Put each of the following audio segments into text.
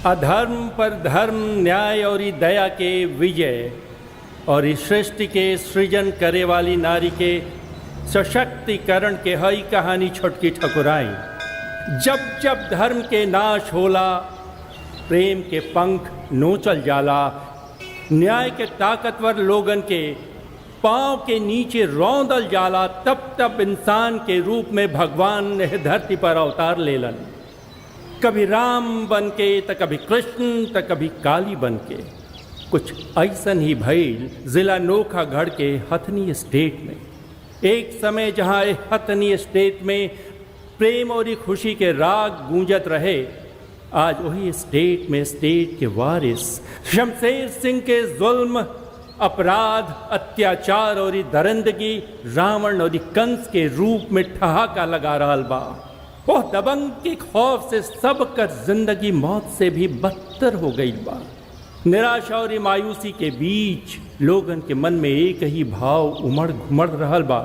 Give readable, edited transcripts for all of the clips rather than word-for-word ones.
अधर्म पर धर्म, न्याय और दया के विजय और इस सृष्टि के सृजन करे वाली नारी के सशक्तिकरण के हई कहानी छोटकी ठकुराई। जब जब धर्म के नाश होला, प्रेम के पंख नोचल जाला, न्याय के ताकतवर लोगन के पांव के नीचे रौंदल जाला, तब तब इंसान के रूप में भगवान ने धरती पर अवतार लेलन। कभी राम बन के तो कभी कृष्ण तो कभी काली बन के। कुछ ऐसन ही भइल जिला नोखागढ़ के हथनी स्टेट में। एक समय जहाँ हथनी स्टेट में प्रेम और खुशी के राग गूंजत रहे, आज वही स्टेट में स्टेट के वारिस शमशेर सिंह के जुल्म, अपराध, अत्याचार और दरिंदगी रावण और कंस के रूप में ठहाका लगा रहल बा। वह दबंग के खौफ से सबकर जिंदगी मौत से भी बदतर हो गई बा। निराशा और मायूसी के बीच लोगन के मन में एक ही भाव उमड़ घुमड़ रहल बा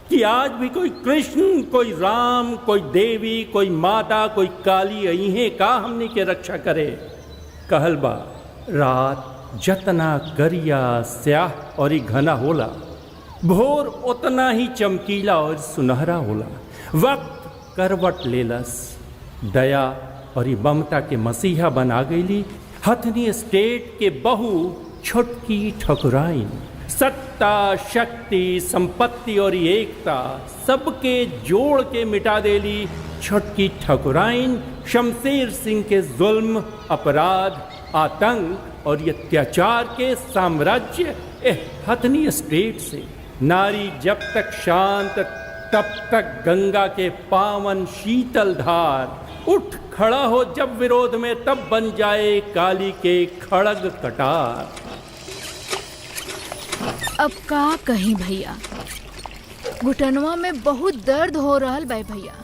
कि आज भी कोई कृष्ण, कोई राम, कोई देवी, कोई माता, कोई काली अइहे का हमनी के रक्षा करे। कहल बा रात जतना करिया, स्याह और घना होला, भोर उतना ही चमकीला और सुनहरा होला। वक्त करवट लेलस, दया और ममता के मसीहा बना गईली हथनी स्टेट के बहू छोटकी ठकुराइन। सत्ता, शक्ति, संपत्ति और एकता सबके जोड़ के मिटा देली छोटकी ठकुराइन शमशेर सिंह के जुल्म, अपराध, आतंक और अत्याचार के साम्राज्य हथनी स्टेट से। नारी जब तक शांत तब तक गंगा के पावन शीतल धार। उठ खड़ा हो जब विरोध में, तब बन जाए काली के खड़ग कटार। अब का कहीं भैया, घुटनवा में बहुत दर्द हो रहल बा भैया।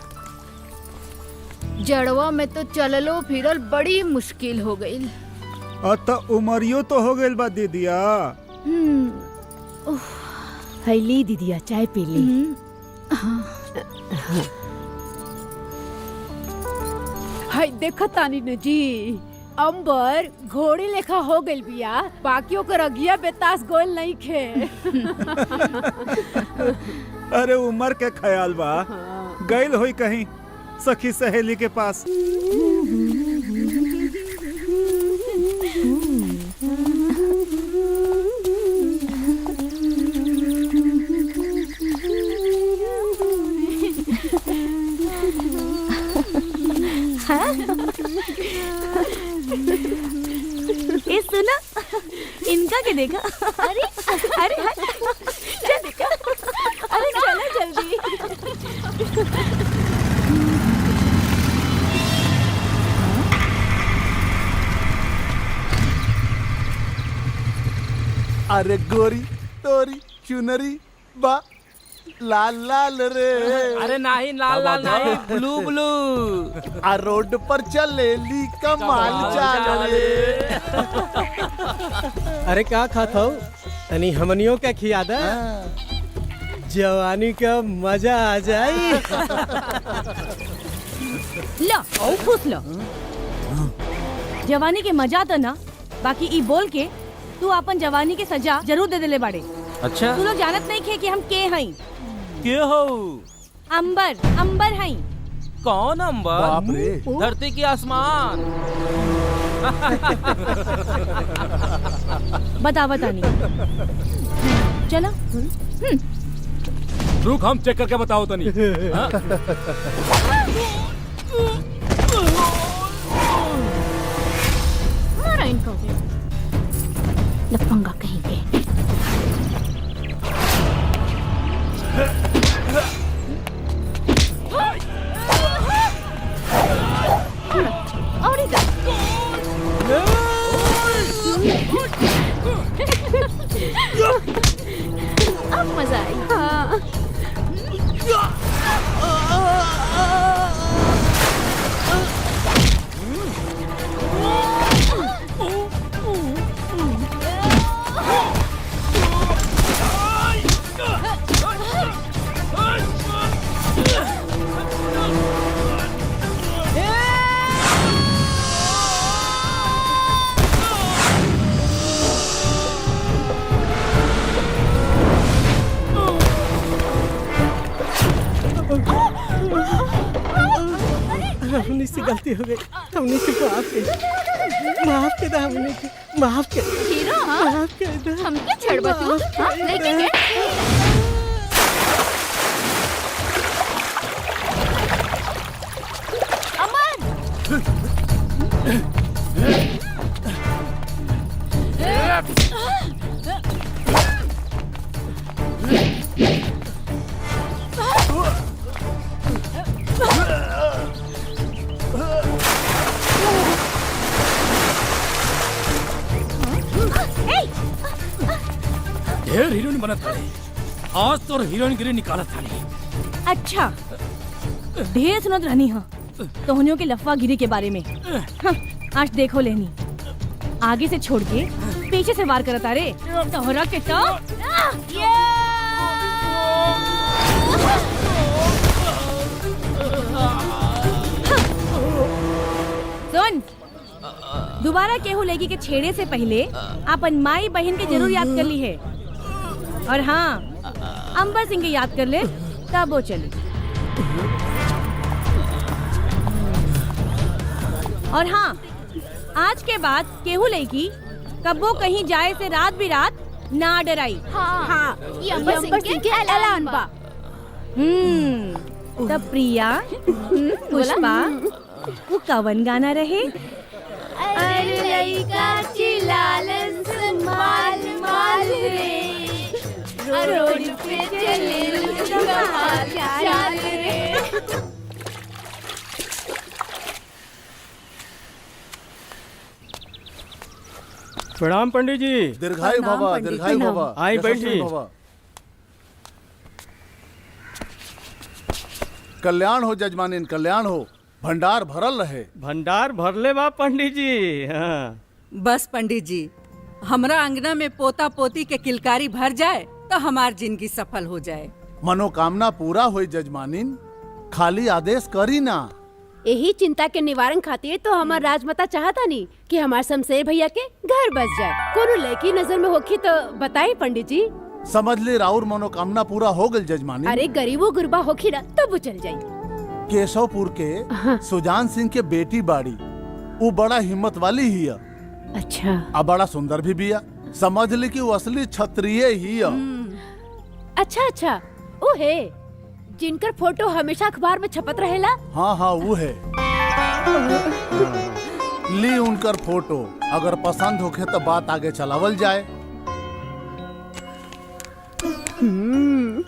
जड़वा में तो चललो फिरल बड़ी मुश्किल हो गईल। तो उमरियो तो हो गईल बा दीदिया। हैली दीदिया चाय पी ली। हाय देखा तानी न जी, अंबर घोड़ी लेखा हो गइल बिया, बाकियों के रगिया बेतास गोल नहीं खे। अरे उमर के ख्याल बा, गइल होई कहीं सखी सहेली के पास। ए सुना, इनका के देखा। अरे अरे क्या देखा? अरे चलो जल्दी। अरे गोरी तोरी चुनरी बा लाल लाल रे। अरे नहीं लाल लाल नहीं, ब्लू ब्लू। आ रोड पर चलेली कमाल चाल रे। अरे का खात हो? तनी हमनियों का खिया दे, जवानी का मजा आ जाई। लो ओ खुश लो। जवानी के मजा तो ना, बाकी ई बोल के तू अपन जवानी के सजा जरूर दे देले बाड़े। अच्छा तू लोग जानत नहीं खे कि हम के हई। के हो? अंबर, अंबर हई। कौन अंबर? बाप रे। धरती की आसमान। बता बतानी। चलो। रुक, हम चेक करके बताओ तनी। मारा इनको लफंगा कहीं के। और इधर अब मजा आई। हमनी से गलती हो गई, हमनी से माफ कर दे, हमनी के माफ कर दे, हीरो हाँ माफ कर दे। हमके छेड़बा तू हाँ लेके के ढेर हीरोइन बनत थाली, आज तो हीरोइन गिरी निकालत थाली। अच्छा ढेर सुनत रहनी हाँ तोहनियों के लफवा गिरी के बारे में। हाँ, आज देखो लेनी आगे से छोड़ के पीछे से वार करता रे तोहरा के तो सुन दोबारा केहू लेगी के छेड़े से पहले अपन माई बहन के जरूर याद कर ली है, और हाँ अंबर सिंह के याद कर ले तब वो चली। और हाँ आज के बाद केहू लेगी कब्बो कहीं जाए से रात बिरात ना डराई। हाँ ये अंबर सिंह के ऐलान बा। तब प्रिया पुष्पा वो कवन गाना रहे? अरे लइका चिल्लालन से माल माल रे रोड पे चले चाल रे। प्रणाम पंडित जी। दीर्घायु भवा, दीर्घायु भवा। आई बैठी। यशस्वी भवा। कल्याण हो जजमानिन, कल्याण हो, भंडार भरल रहे। भंडार भरले बा पंडित जी। हाँ बस पंडित जी हमरा अंगना में पोता पोती के किलकारी भर जाए तो हमार जिंदगी सफल हो जाए। मनोकामना पूरा होई जजमानिन, खाली आदेश करी ना। यही चिंता के निवारण खातिर तो हमार राजमाता चाहता नहीं कि हमार शमशेर भैया के घर बस जाए। कोनो लड़की नजर में होखी तो बताई पंडित जी। समझ ले राउर मनोकामना पूरा हो गई जजमानिन। अरे गरीबो गुरबा होखी ना तब चल जाई। केशवपुर के सुजान सिंह के बेटी बाड़ी, वो बड़ा हिम्मत वाली ही है। अच्छा अब बड़ा सुंदर भी बिया। समझ ले कि वो असली क्षत्रिय ही है। अच्छा अच्छा ओ है जिनकर फोटो हमेशा अखबार में छपत रहेला। हाँ हाँ वो है। ली उनकर फोटो, अगर पसंद होखे तो बात आगे चलावल जाए।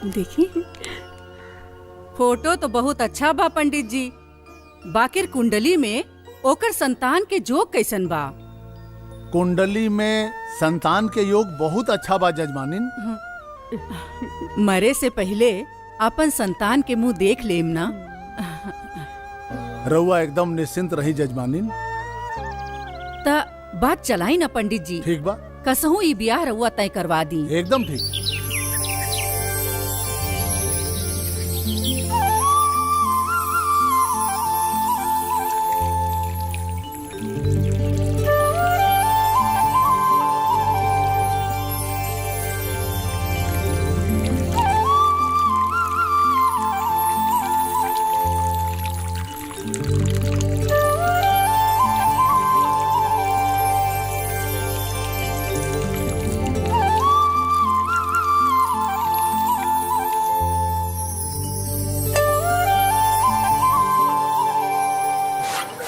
देखिए फोटो तो बहुत अच्छा बा पंडित जी, बाकिर कुंडली में ओकर संतान के जोग कैसन बा? कुंडली में संतान के योग बहुत अच्छा बा जजमानिन। मरे से पहले अपन संतान के मुंह देख लेम ना। रउआ एकदम निश्चिंत रही जजमानिन। ता बात चलाई ना पंडित जी। ठीक बा, कसहू ई ब्याह रउआ तय करवा दी। एकदम ठीक।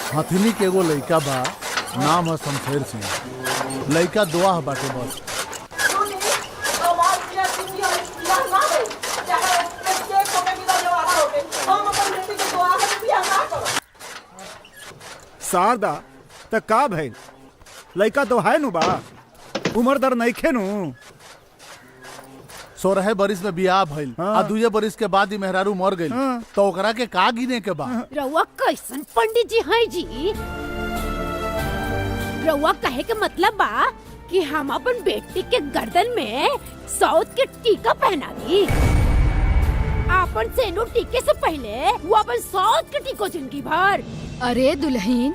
हथिनी के एगो लइका बा, नाम है शमशेर सिंह। लइका दुआ बाटे बस। शारदा त का भइल? लइका तो है नु बा, उम्र दर नइखे नु। 16 बरिस में बियाह भइल। हाँ। आ 2 बरिस के बाद ही मेहरारू मर गइल। हाँ। तो ओकरा के का गिने के बा? रउआ कैसन पंडित जी हैं जी? रउआ कहे के मतलब बा कि हम अपन बेटी के गर्दन में सौत के टीका पहना दी। अपन सेनुर टीके से पहले वो अपन सौत के टीको जिंदगी भर। अरे दुल्हन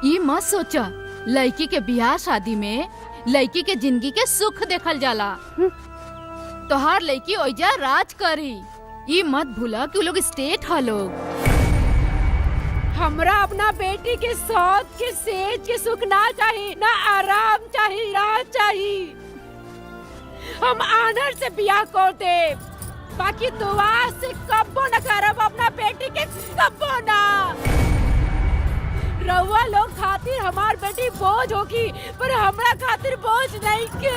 ये मत सोचा, लड़की के ब्याह शादी में लड़की के जिंदगी के सुख देखल जाला। तोहार लड़की ओइजा राज करी। ये मत भूला कि वो लोग स्टेट है लोग। हमरा अपना बेटी के सौत के सेज के सुख ना चाहिए, ना आराम चाहिए, ना चाहिए। हम आनर से बियाह कर दे, बाकी दुआ से कब्बो न करब अपना बेटी के, कब्बो ना। रउआ लोग खातिर हमार बेटी बोझ होगी, पर हमरा खातिर बोझ नहीं के।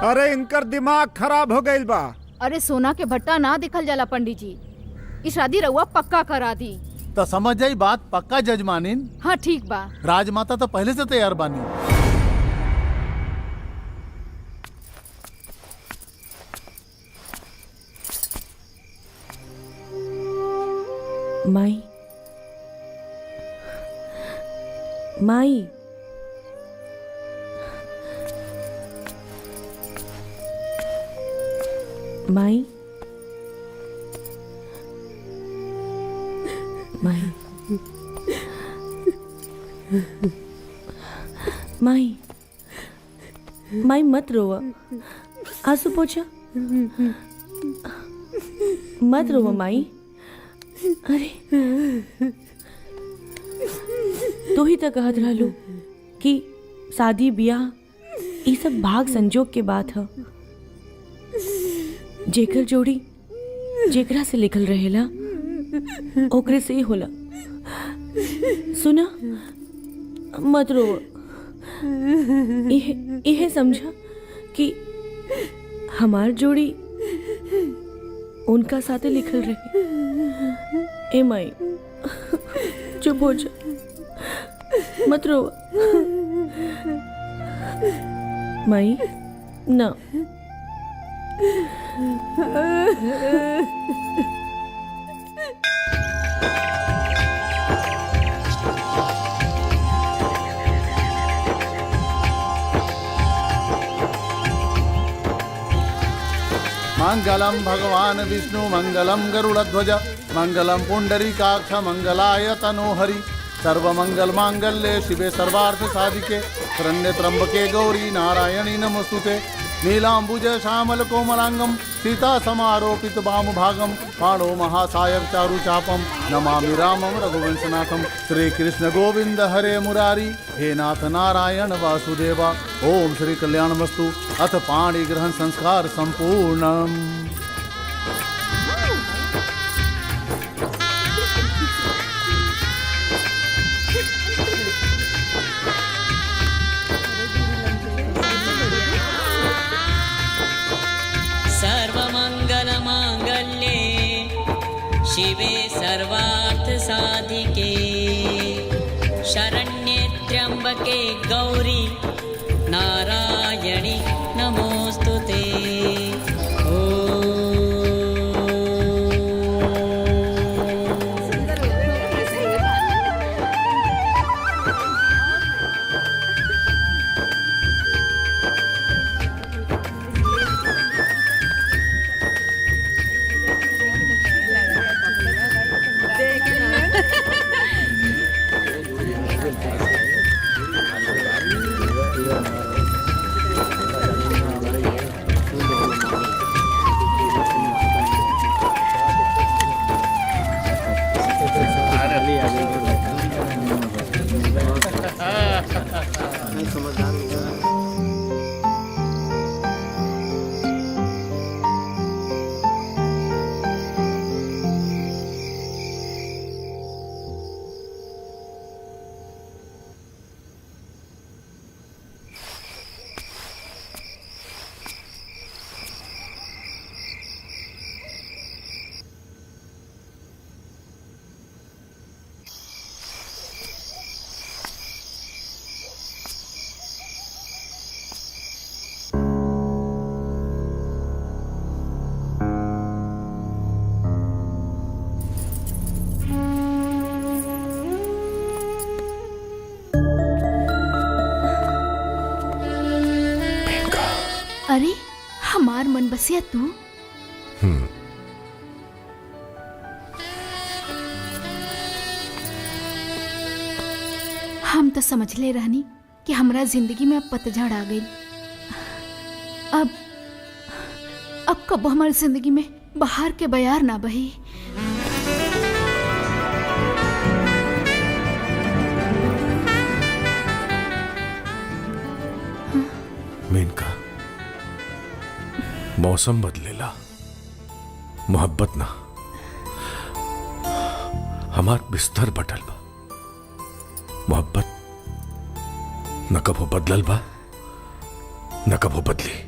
अरे इनकर दिमाग खराब हो गइल बा। अरे सोना के भट्टा ना दिखल जाला पंडित जी, ई शादी रउआ पक्का करा दी। तो समझ जाई बात पक्का जजमानिन। हाँ ठीक बा। राजमाता तो पहले से तैयार बानी। माई माई माई माई माई माई मत रोवा, आंसू पोछा, मत रोवा माई। अरे तू ही तो कहत रहलू कि शादी ब्याह ये सब भाग संजोग के बात है। जेकर जोड़ी जेकरा से लिखल रहेला ओकरे से ही होला। सुना, मत रो, यह समझा कि हमार जोड़ी उनका साथे लिखल रहे। ए माई चुप हो जा, मत रो माई ना। मंगलम भगवान विष्णु मंगलम गरुड़ध्वज मंगलम पुंडरीकाक्ष मंगलाय तनोहरि सर्वमंगल मांगल्ये शिवे सर्वार्थ साधिके शरण्ये त्र्यंबके गौरी नारायणी नमोस्तुते। नीलांबुज श्यामल कोमलांगम सीता समारोपित वाम भागम पाणो महासायक चारु चापम नमामि रामम रघुवंशनाथम। श्री कृष्ण गोविंद हरे मुरारी हे नाथ नारायण वासुदेवा। ओम श्री कल्याणमस्तु। अथ पाणि ग्रहण संस्कार संपूर्णम। सर्वमंगलमांगल्ये शिवे सर्वार्थ साधिके शरण्ये त्र्यंबके गौरी नारायणी नमोस्तुते। अरे हमार मन बसिया तू। हम तो समझ ले रहनी कि हमरा जिंदगी में अब पतझड़ आ गई। अब अब कब हमारी जिंदगी में बाहर के बयार ना बही। मेनका, मौसम बदलेला, मोहब्बत ना। हमार बिस्तर बटल बा, मोहब्बत न कबो बदलल बा न कबो बदली।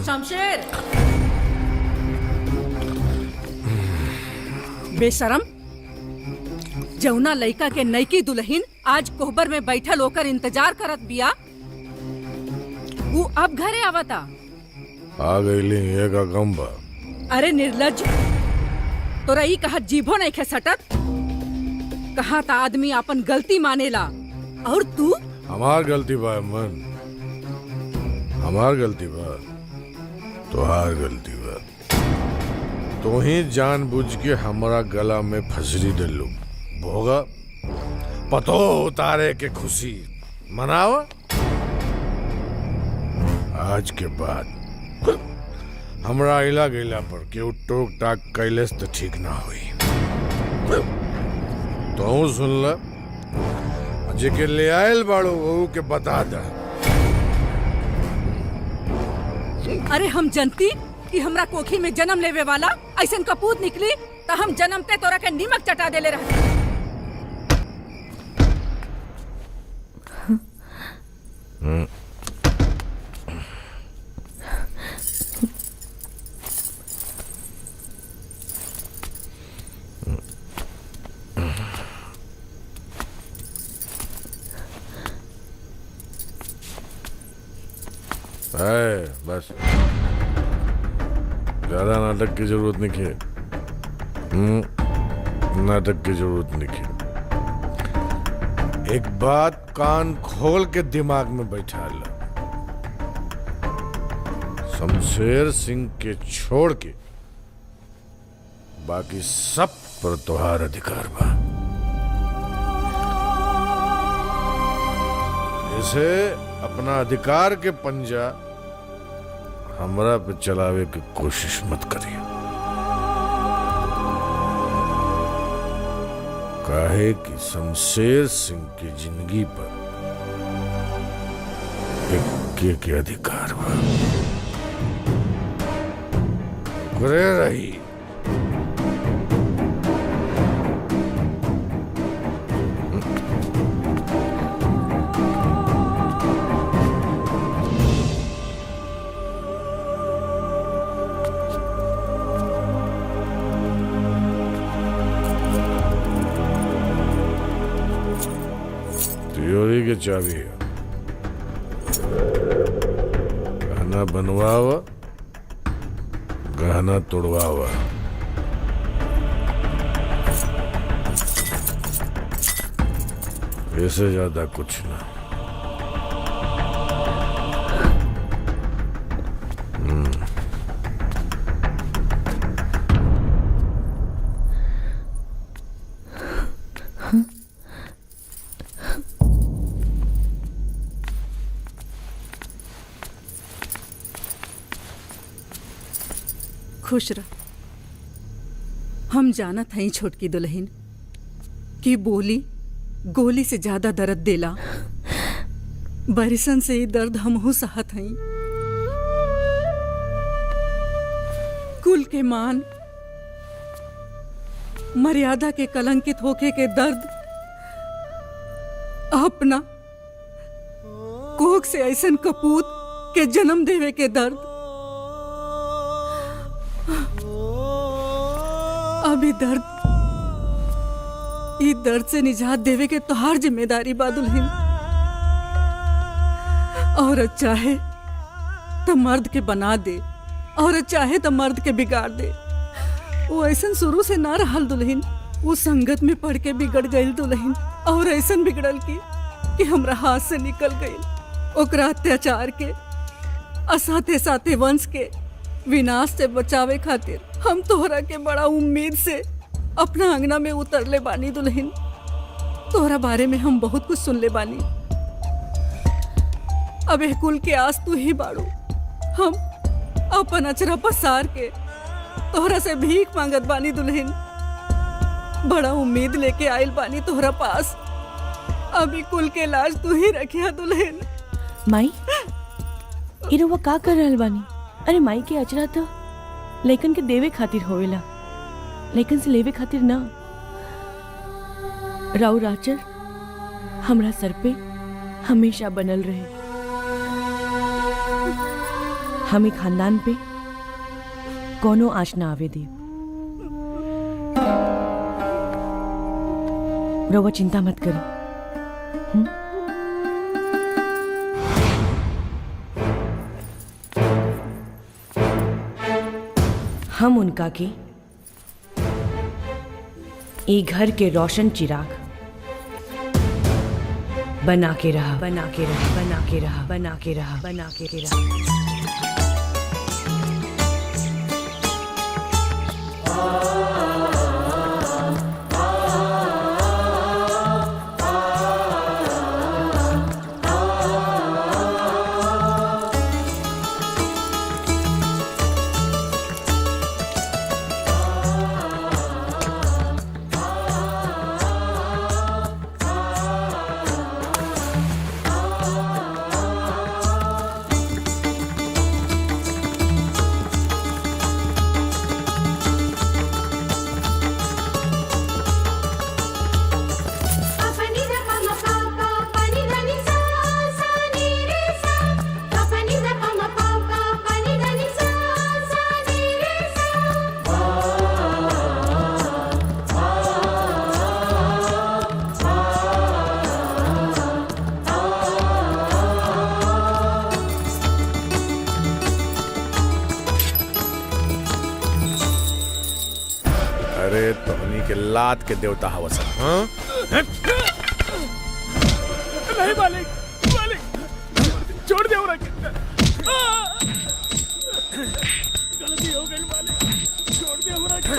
शमशेर, बेशरम, जौना लइका के नईकी दुल्हन आज कोहबर में बैठल होकर इंतजार करत बिया, वो अब घरे आवता। आ गईली एका गंबा। अरे निर्लज, तोरा ई कहा जीभो नहीं खे सटत। कहा था आदमी अपन गलती मानेला और तू? हमार गलती बा मन, हमार गलती बा, तोहार गलती बा। तो ही जानबूझ के हमारा गला में फसरी दिलू भोगा पतो उतारे के खुशी मनावा। आज के बाद हमरा इला गईला पर केहू टोक टाक कैलेस तो ठीक ना हुई। तो सुन ला, जेके ले आयल बाड़ो वहू के बता दा। अरे हम जनती कि हमरा कोखी में जन्म लेवे वाला ऐसन कपूत निकली तो हम जन्मते तोरा के नीमक चटा देले रहते। बस ज्यादा नाटक की जरूरत नहीं है। नाटक की जरूरत नहीं है। एक बात कान खोल के दिमाग में बैठा लो, शमशेर सिंह के छोड़ के बाकी सब पर तोहार अधिकार बा। इसे अपना अधिकार के पंजा हमरा पे चलावे की कोशिश मत करिए, काहे कि शमशेर सिंह की जिंदगी पर एक के अधिकार बा। ओकरे रही। तिजोरी की चाबी है, गहना बनवावा, गहना तोड़वावा। इससे ज्यादा कुछ ना। खुश रह। हम जानत हई छोटकी दुल्हन कि बोली गोली से ज्यादा दर्द देला। बरिसन से ही दर्द हमहू सहत हई। कुल के मान मर्यादा के कलंकित होके के दर्द, अपना कोख से ऐसन कपूत के जन्म देवे के दर्द, अभी दर्द, ई दर्द से निजात देवे के तोहार जिम्मेदारी बा दुल्हन। औरत चाहे तो मर्द के बना दे, औरत चाहे तो मर्द के बिगाड़ दे। वो ऐसन शुरू से ना रहल दुल्हन, वो संगत में पढ़ के बिगड़ गई दुल्हन, और ऐसन बिगड़ल कि हमरा हाथ से निकल गई। ओकरा अत्याचार के असाते साथे वंश के विनाश से बचावे खातिर हम तोहरा के बड़ा उम्मीद से अपना अंगना में उतरले बानी दुल्हन। तोहरा बारे में हम बहुत कुछ सुन ले बानी। अब एह कुल के आस तू ही बाड़ू। हम अपन अचरा पसार के तोहरा से भीख मांगत बानी दुल्हन। बड़ा उम्मीद लेके आइल बानी तोहरा पास। अभी कुल के लाज तू ही रखिया दुल्हन। माई ई रउआ का कर रहल बानी? अरे माई के अचरा तो लेकिन के देवे खातिर होवेला, लेकिन से लेवे खातिर ना। राउर आचर हमरा सर पे हमेशा बनल रहे। हमें खानदान पे कोनो आँच ना आवे दे। रउआ चिंता मत करी। हम उनका के ई घर के रोशन चिराग बना के रहा, बना के रहा, बना के रहा, बना के रहा, बना के रहा। औलाद के देवता हवस। हाँ? नहीं मालिक, मालिक छोड़ दे उरा के। गलती हो गई मालिक, छोड़ दे उरा के।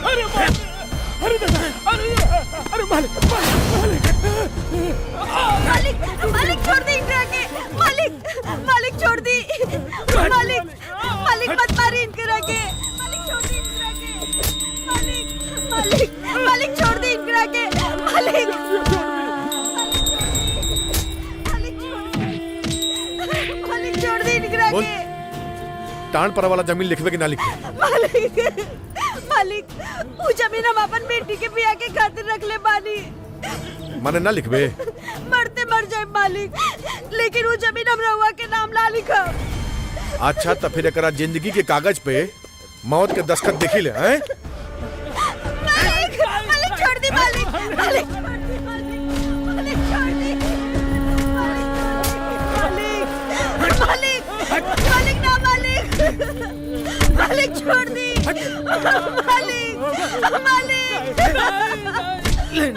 अरे मालिक, अरे दादा, अरे मालिक, मालिक मालिक छोड़ दी इनकरा के। मालिक मालिक छोड़ दी। मालिक मालिक मत मारी इनकरा के। मालिक छोड़ दी इनकरा के। मालिक मालिक मालिक छोड़ दी इनकरा के। मालिक मालिक छोड़ दी इनकरा बोल। के। टाण पर वाला जमीन लिखवे कि ना लिखवे? मालिक मालिक वो जमीन हम अपन बेटी के बिया के खातिर रख ले बानी। माने ना लिखवे? मरते मर जाए मालिक, लेकिन वो जमीन हम रहुआ के नाम ला लिखा। अच्छा तो फिर एकरा जिंदगी के कागज पे मौत के दस्तखत देखी ले। हैं? मालिक मालिक छोड़ दी। मालिक मालिक मालिक छोड़ दी। मालिक मालिक मालिक ना मालिक मालिक छोड़ दी। मालिक मालिक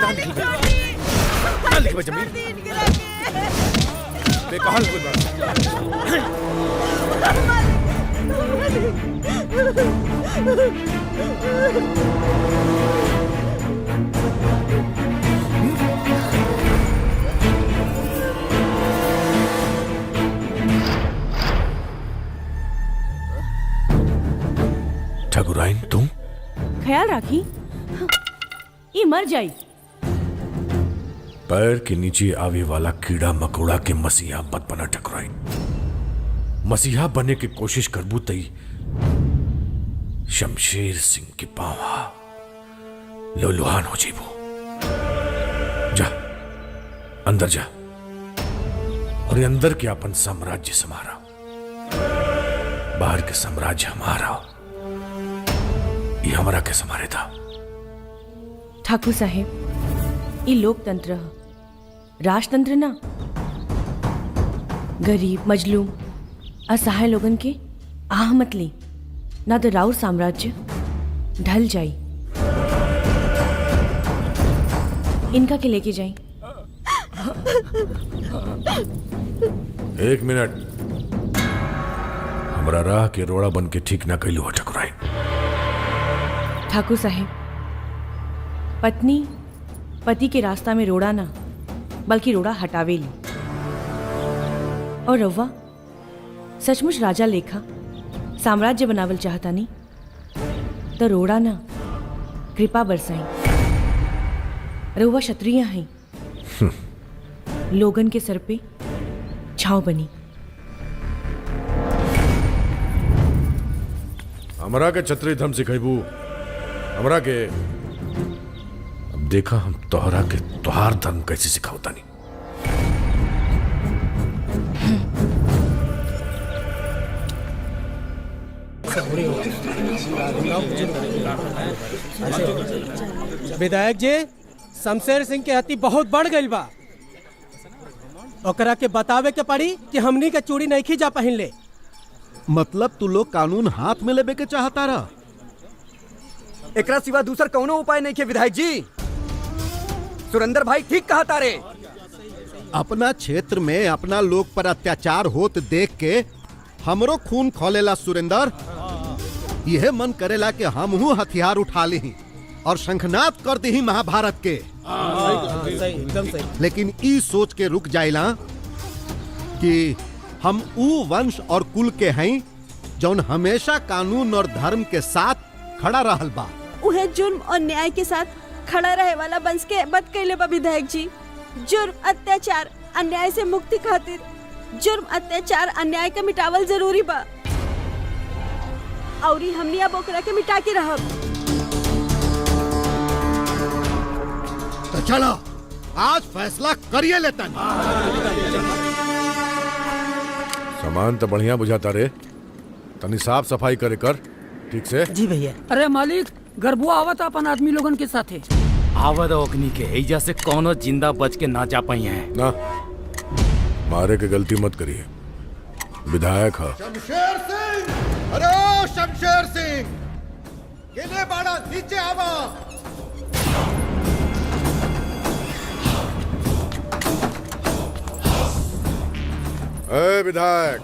मालिक छोड़ दी। ना लिखवे जमीन बेकहाल कोई बात। ठाकुराइन तुम ख्याल राखी ये मर जाई। पैर के नीचे आवे वाला कीड़ा मकोड़ा के मसीहा मत बना ठकुराइन। मसीहा बने की कोशिश करबू तई शमशेर सिंह के पावा लोलुहान हो जीबू। जा अंदर जा और ये अंदर के अपन साम्राज्य समारा। बाहर के साम्राज्य हमारा, ये हमारा के समारे था। ठाकुर साहेब ये लोकतंत्र ह, राजतंत्र ना। गरीब मजलूम असहाय लोगन के आह मत ली, ना तो राउर साम्राज्य ढल जाई। इनका के लेके जाई। एक मिनट, हमरा राह के रोड़ा बन के ठीक ना कैलू हो ठकुराइन। ठाकुर साहेब पत्नी पति के रास्ता में रोड़ा ना बल्कि रोड़ा हटावे ली। और रव्वा सचमुच राजा लेखा साम्राज्य बनावल चाहता नहीं तो रोड़ा ना कृपा बरसाई। रव्वा क्षत्रिय हैं, लोगन के सर पे छाव बनी। हमरा के छत्री धर्म सिखेबू हमरा के। अब देखा हम तोहरा के तोहार धर्म कैसे सिखावता नहीं। विधायक जी शमशेर सिंह के हत्या बहुत बढ़ गई बा। ओकरा के बतावे के पड़ी कि हमनी के चूड़ी नहीं खींचा पहन ले। मतलब तू लोग कानून हाथ में लेबे के चाहता रहा? एकरा सिवा दूसर कौनो उपाय नहीं के विधायक जी। सुरेंद्र भाई ठीक कहा तारे। अपना क्षेत्र में अपना लोग पर अत्याचार होत देख के हमरो खून खोलेला सुरेंद्र। यह मन करेला कि हमहू हथियार उठा ली और शंखनाद कर दी महाभारत के। एकदम सही। लेकिन ई सोच के रुक जाइला कि हम ऊ वंश और कुल के हैं जौन हमेशा कानून और धर्म के साथ खड़ा रहल बा। उहे जुर्म और न्याय के साथ खड़ा रहे वाला वंश के बद कैले बा विधायक जी। जुर्म अत्याचार अन्याय से मुक्ति खातिर जुर्म अत्याचार अन्याय के मिटावल जरूरी बा। और हमनी अब ओकरा के मिटा के रहब। तो चलो आज फैसला करिए लेता। सामान तो बढ़िया बुझाता रे, तनी साफ सफाई करे कर ठीक से। जी भैया। अरे मालिक गरबुआ आवत अपन आदमी लोगन के साथे। आवत ओकनी के एजा से कोनो जिंदा बच के ना जा पाई है ना। मारे के गलती मत करिए, विधायक है। शमशेर सिंह, अरे शमशेर सिंह, केने बाड़ा नीचे आवा। ए विधायक,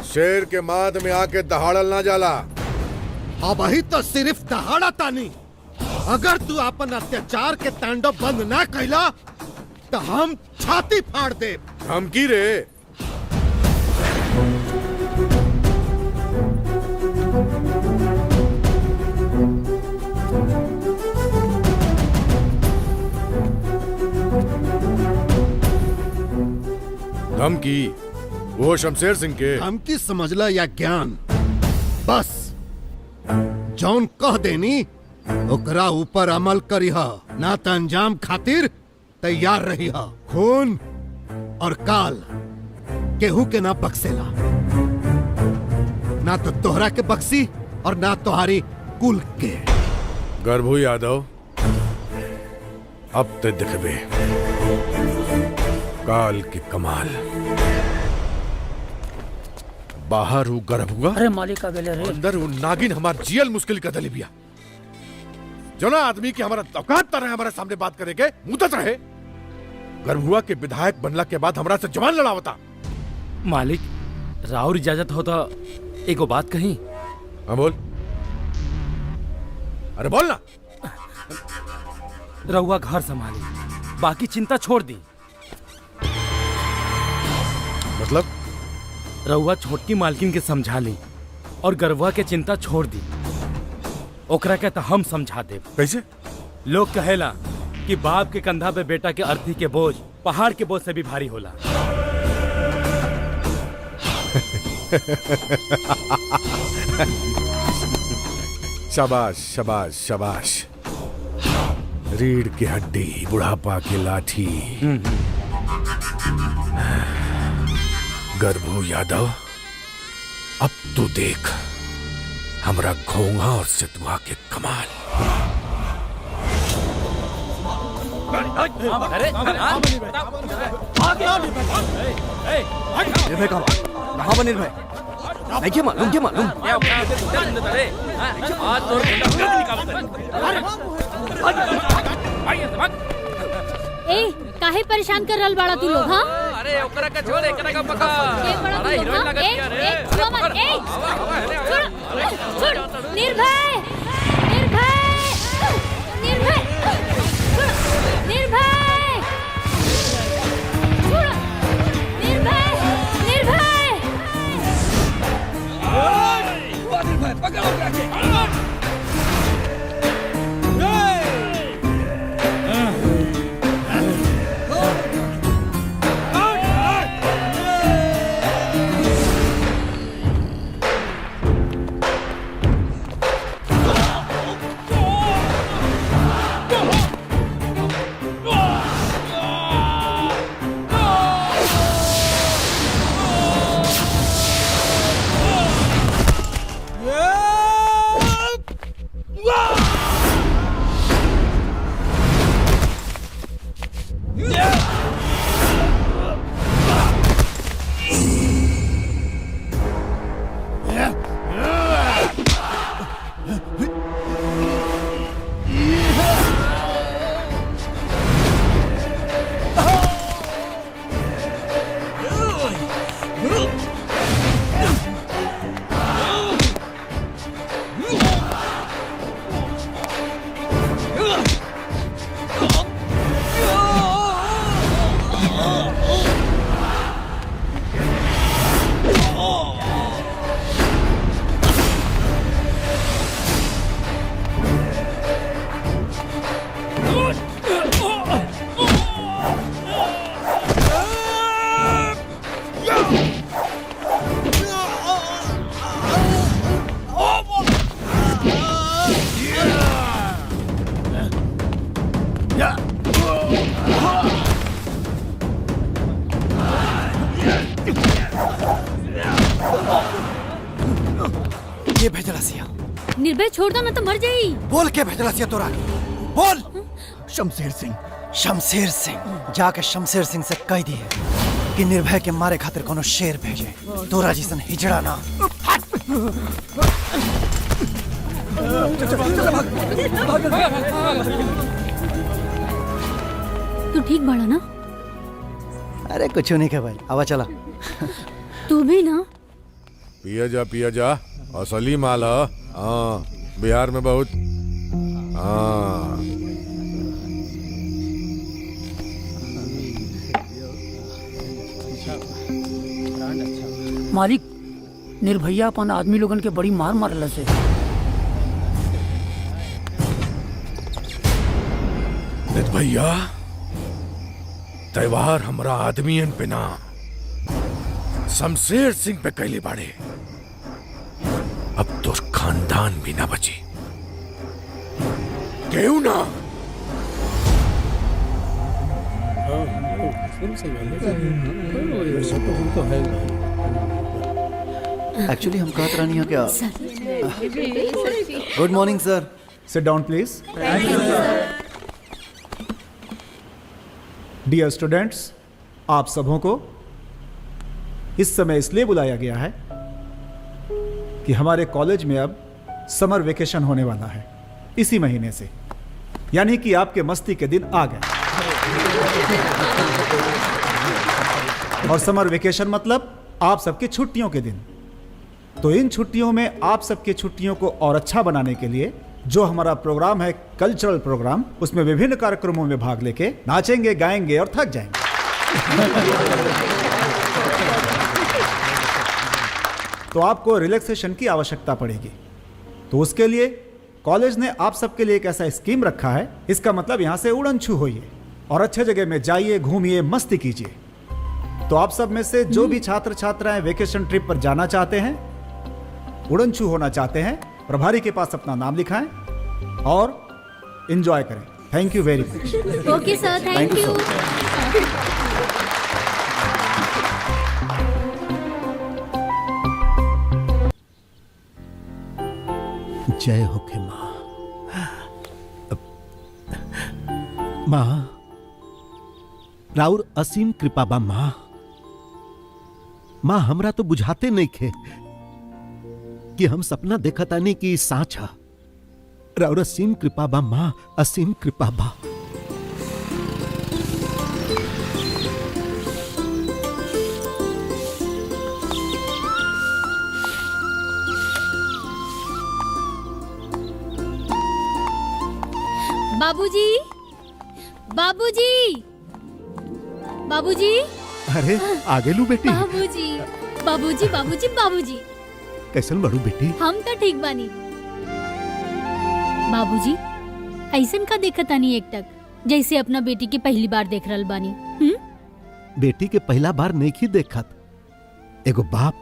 शेर के माद में आके दहाड़ल ना जाला। अब ही तो सिर्फ दहाड़ा तानी। अगर तू अपन अत्याचार के तांडव बंद ना कैला तो हम छाती फाड़ दे। धमकी रे? धमकी वो शमशेर सिंह के? धमकी समझला या ज्ञान, बस जौन कह देनी ओकरा ऊपर अमल करिहा, ना त अंजाम खातिर तैयार रहिहा। खून और काल केहू के ना बख्सेला, ना तो तोहरा के बख्सी और ना तुम्हारी कुल के। गर्भू यादव, अब ते दिखबे काल की कमाल। बाहर हूँ गर्भुआ, अरे मालिक का गेले रे। अंदर हूँ नागिन हमार जियल मुश्किल का दलिबिया। जो ना आदमी की हमारा औकात तर है हमारे सामने बात करे के मुदत रहे। गर्भुआ के विधायक बनला के बाद हमरा से जवान लड़ावता। मालिक राउर इजाजत हो तो एगो बात कही। हाँ बोल। अरे बोल ना। रउआ घर संभाली, बाकी चिंता छोड़ दी। मतलब? रउआ छोटकी मालकिन के समझा ली और गरवा के चिंता छोड़ दी। ओकरा के तो हम समझा दे। कैसे? लोग कहेला कि बाप के कंधा पे बेटा के अर्थी के बोझ पहाड़ के बोझ से भी भारी होला। शाबाश शाबाश शाबाश। रीढ़ की हड्डी, बुढ़ापा की लाठी। गर्भू यादव, अब तू देख हमरा घोंघा और सितुआ के कमाल। निर्भय कहाँ बा निर्भय? नहीं क्या मालूम क्या मालूम? ए काहे परेशान कर रहल बाड़ा तू लोग? हाँ अरे ओकरा का छोड़, एकरा का पका। अरे हीरोइन लगत बिया रे। छुआ मत। छोड़ निर्भय, निर्भय, निर्भय, निर्भय, छोड़ निर्भय, निर्भय। निर्भय पकड़ो ओकरा के। ये भेजला सिया। निर्भय छोड़ दो ना तो मर जाई। बोल के भेजला सिया तोरा? बोल। शमशेर सिंह। शमशेर सिंह जाके शमशेर सिंह से कह दिए कि निर्भय के मारे खातिर कोनो शेर भेजे। तोरा जैसन हिजड़ा ना। तू ठीक बड़ा ना? अरे कुछ नहीं क्या भाई, आवा चला। तू भी ना? पिया जा असली माल है। हाँ बिहार में बहुत। हाँ मालिक निर्भैया अपन आदमी लोगन के बड़ी मार मारला से। भैया त्योहार हमरा आदमियन पे ना शमशेर सिंह पे कैले बाड़े। अब तो खानदान भी ना बची। क्यों ना? एक्चुअली हम कहत रहनी हो क्या? Good morning sir. Sit down please. Dear students, आप सबों को इस समय इसलिए बुलाया गया है कि हमारे कॉलेज में अब समर वेकेशन होने वाला है इसी महीने से, यानी कि आपके मस्ती के दिन आ गए। और समर वेकेशन मतलब आप सबकी छुट्टियों के दिन। तो इन छुट्टियों में आप सबकी छुट्टियों को और अच्छा बनाने के लिए जो हमारा प्रोग्राम है, कल्चरल प्रोग्राम, उसमें विभिन्न कार्यक्रमों में भाग लेके नाचेंगे, गाएंगे और थक जाएंगे। तो आपको रिलैक्सेशन की आवश्यकता पड़ेगी। तो उसके लिए कॉलेज ने आप सबके लिए एक ऐसा स्कीम रखा है। इसका मतलब यहाँ से उड़न छू होइए और अच्छे जगह में जाइए, घूमिए, मस्ती कीजिए। तो आप सब में से जो भी छात्र छात्राएं वेकेशन ट्रिप पर जाना चाहते हैं, उड़न छू होना चाहते हैं, प्रभारी के पास अपना नाम लिखाएं और एंजॉय करें। थैंक यू वेरी मच। ओके सर, थैंक यू। जय हो के माँ। राउर असीम कृपा बा माँ। माँ हमरा तो बुझाते नहीं खे कि हम सपना देखता नहीं कि साँच है। राउर असीम कृपा बा माँ, असीम कृपा बा। बाबूजी, बाबूजी, बाबूजी। अरे आगे लू बेटी। बाबूजी, बाबूजी, बाबूजी, बाबूजी। कैसन बड़ू बेटी? हम तो ठीक बानी। बाबूजी ऐसन का देखता नहीं एक टक, जैसे अपना बेटी के पहली बार देख रहल बानी। बेटी के पहला बार नहीं ही देखत। एगो बाप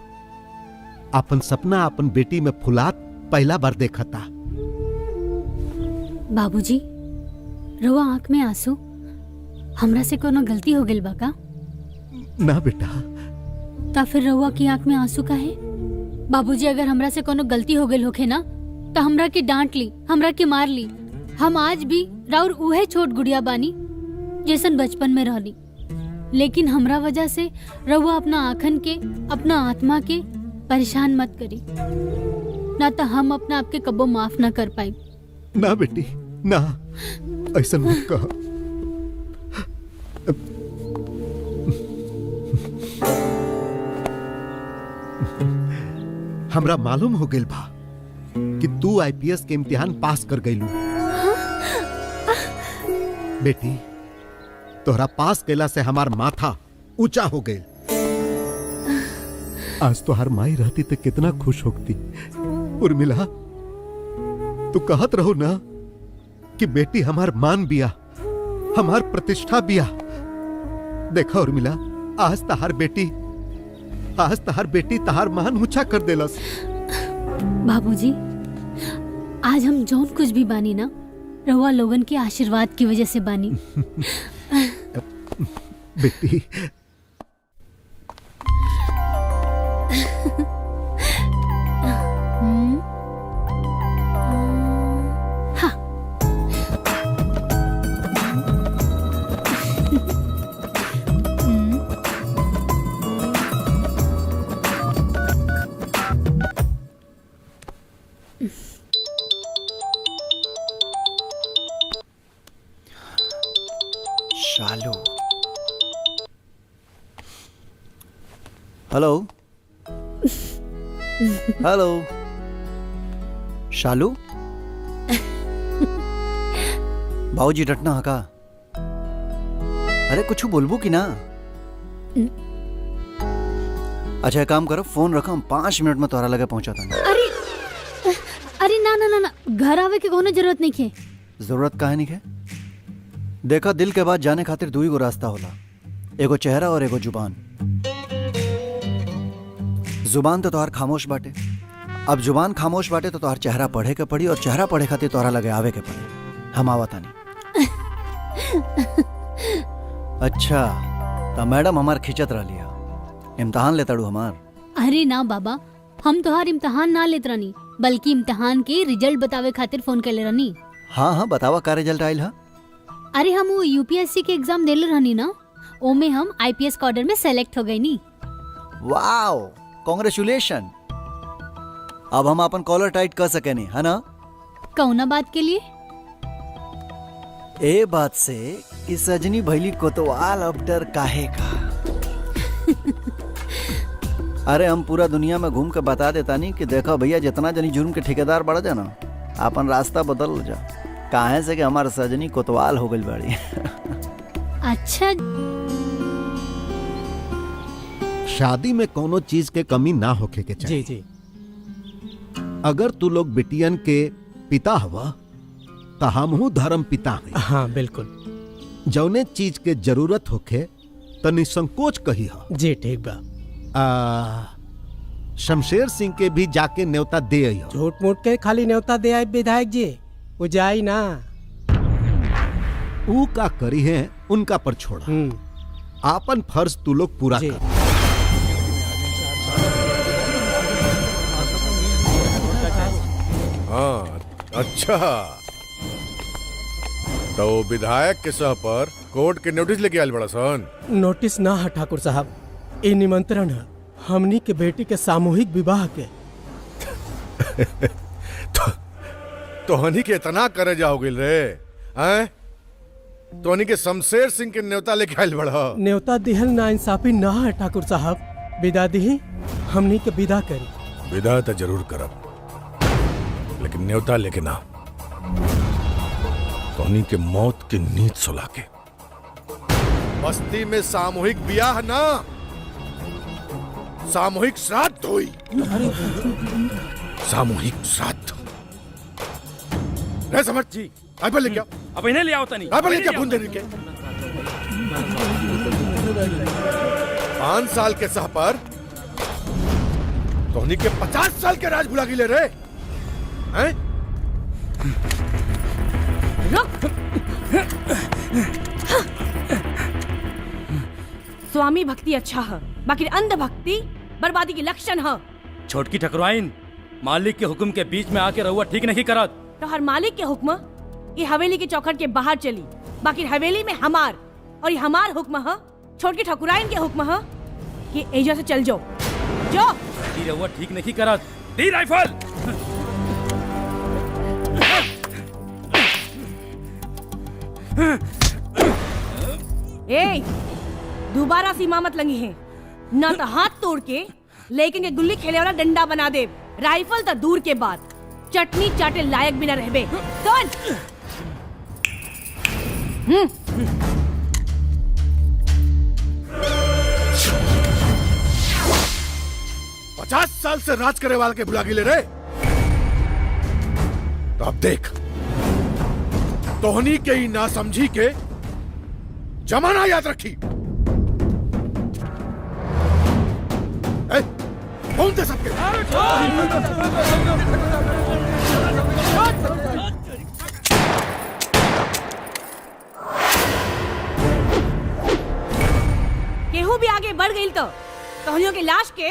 अपन सपना अपन बेटी में फुलात पहला बार देखता। बाबूजी रोआ आंख में आंसू, हमरा से कोनो गलती हो गइल बा का? ना बेटा। ता फिर रउआ की आंख में आंसू काहे? बाबूजी अगर हमरा से कोनो गलती हो गइल होखे ना तो हमरा के डांट ली, हमरा के मार ली। हम आज भी राउर उहे छोट गुड़िया बानी जैसन बचपन में रहली। लेकिन हमरा वजह से रउआ अपना आँखन के, अपना आत्मा के परेशान मत करी, ना तो हम अपना आपके कबो माफ ना कर पाई। ना बेटी ना, ऐसा मत कहो। हमरा मालूम हो गइल बा कि तू आईपीएस के इम्तिहान पास कर गइलू। बेटी तोहरा पास कैला से हमार माथा ऊंचा हो गइल। आज तो हर माई रहती तो कितना खुश होती। उर्मिला तू कहत रहो ना कि बेटी हमार मान बिया, हमार प्रतिष्ठा बिया। देखा उर्मिला, आज तहार बेटी तहार मान ऊंचा कर देलस। बाबूजी आज हम जौन कुछ भी बानी ना, रउआ लोगन के आशीर्वाद की वजह से बानी। बेटी शालू। हेलो हेलो शालू। बाबूजी डटना हका। अरे कुछ बोलबू की ना। अच्छा एक काम करो, फोन रखो, हम 5 मिनट में तोहरा लगे पहुंचा था। अरे ना ना ना ना, घर आवे के कोनो जरूरत नहीं है। जरूरत काहे नहीं है? देखा, दिल के बाद जाने खातिर 2 गो रास्ता होला, एगो चेहरा और एगो जुबान। जुबान तो तोहार खामोश बाटे, अब जुबान खामोश बाटे तो तोहार चेहरा पढ़े के पड़ी, और चेहरा पढ़े खातिर तोहरा लगे आवे के पड़ी। हम आवता नहीं। अच्छा तो मैडम हमार खिंचत रह लिया, इम्तहान लेताड़ू हमार। अरे ना बाबा, हम तोहार इम्तहान ना लेत रहनी, बल्कि इम्तहान के रिजल्ट बतावे खातिर फोन कैले रहनी। हाँ हाँ बतावा, का रिजल्ट आयल हा? अरे हम वो यूपीएससी के एग्जाम देले रहनी ना, ओमे हम आईपीएस कॉडर में सेलेक्ट हो गई नी। Wow, congratulation. अब हम अपन कॉलर टाइट कर सके नहीं, है ना? कौना बात के लिए? ए बात से कि सजनी भैली कोतवाल अब डर काहे का। अरे हम पूरा दुनिया में घूम के बता देता नहीं कि देखो भैया, जितना जनी जुर्म के ठेकेदार बढ़ जाना, अपन रास्ता बदल जा, काहे से कि हमार सजनी कोतवाल हो गई बड़ी। अच्छा, शादी में कोनो चीज के कमी ना होके के चाहिए। जी जी। अगर तू लोग बिटियन के पिता हवा तो हमहू धर्म पिता हैं। हाँ बिल्कुल। जौने चीज के जरूरत होखे तो निसंकोच कही हा। जी ठीक बा। शमशेर सिंह के भी जाके न्योता दे आई हो। झूठ मूठ के खाली न्योता दे आए विधायक जी, वो जाई ना। ऊ का करी है उनका पर छोड़ा, आपन फर्ज तू लोग पूरा कर। हाँ अच्छा, तो विधायक के सह पर कोर्ट के नोटिस लेके आयल बड़ा सन। नोटिस ना है ठाकुर साहब, ये निमंत्रण है हमनी के बेटी के सामूहिक विवाह के। तो हनी के इतना करे जाओगे रे, हैं? तो हनी के शमशेर सिंह के न्योता लेके आयल बड़ा। न्योता दिहल ना इंसाफी ना है ठाकुर साहब, विदा दी हमनी के विदा करी। विदा तो जरूर करब, लेकिन न्योता लेके ना, टोनी के मौत की नींद सुला के। बस्ती में सामूहिक ब्याह ना, सामूहिक श्राद्ध हुई। सामूहिक श्राद्ध। रे समझ जी, राइफल लेके आओ। अब इन्हें ले आओ तनी। राइफल लेके आओ, बूंदे के 5 साल के सह पर टोनी के 50 साल के राज भुला गिले रे, हैं? स्वामी भक्ति अच्छा है, बाकी अंध भक्ति बर्बादी की लक्षण है। छोटकी ठकुराइन, मालिक के हुक्म के बीच में आके रहुआ ठीक नहीं करत। तो हर मालिक के हुक्म ये हवेली के चौखट के बाहर चली, बाकी हवेली में हमार, और ये हमार हुक्म है, छोटकी ठकुराइन के हुक्म है कि एजा से चल जाओ। जो रहुआ ठीक नहीं करत। दी राइफल। ए, दोबारा सीमा मत लंगी है, ना तो हाथ तोड़ के लेकिन के गुल्ली खेले वाला डंडा बना दे। राइफल तो दूर के बाद चटनी चाटे लायक भी ना रहबे। सुन, 50 साल से राज करे वाले के बुला गिले रे। तो अब देख, तोहनी के ही ना समझी के जमाना याद रखी। कौन थे सबके? केहू भी आगे बढ़ गई तो तोहनियों के लाश के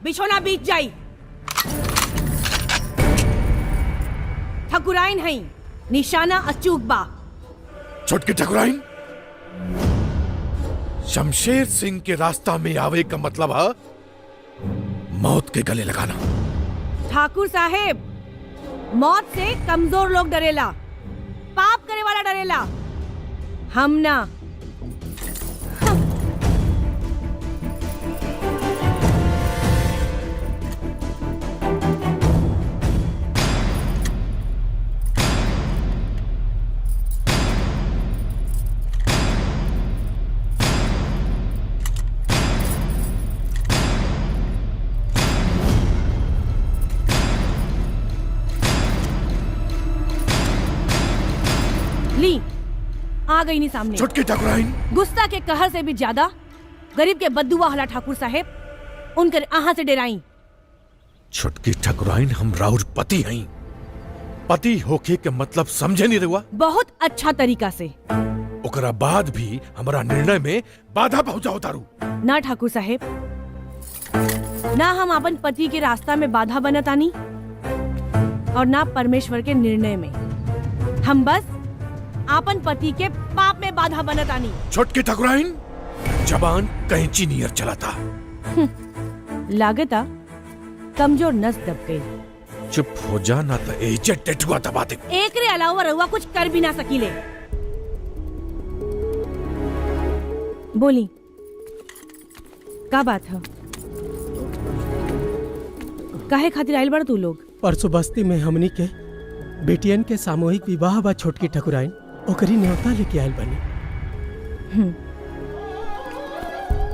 बिछोना बीत जाई। ठकुराइन है, निशाना अचूक बा। छोटकी ठकुराइन, शमशेर सिंह के रास्ता में आवे का मतलब है मौत के गले लगाना। ठाकुर साहेब, मौत से कमजोर लोग डरेला, पाप करे वाला डरेला, हम ना। आ गई नहीं सामने। छुटकी ठाकुराइन गुस्सा के कहर से भी ज्यादा गरीब के बद्दुआ हला ठाकुर साहेब उनकर आहा से डेराई। छुटकी ठाकुराइन हम राउर पति हई, पति होके के मतलब समझे नहीं रहुआ। बहुत अच्छा तरीका से। ओकरा बाद भी हमारा निर्णय में बाधा पहुंचाओ तारू। ना ठाकुर साहेब, ना हम अपन पति के रास्ता में बाधा बनतानी और ना परमेश्वर के निर्णय में। हम बस अपन पति के पाप में बाधा बनतानी। छुटकी ठाकुराइन जबान कैंची नियर चलाता। लागता कमजोर नस दब गई। चुप हो जा ना तो एजे टेटुआ दबा दे। एक रे अलावा रहुआ कुछ कर भी ना सकीले। बोली का बात है? काहे खातिर आइल बड़ तू लोग? परसों बस्ती में हमनी के बेटियन के सामूहिक विवाह बा छोटकी ठकुराइन, ओकरी न्योता लेके आइल बनी।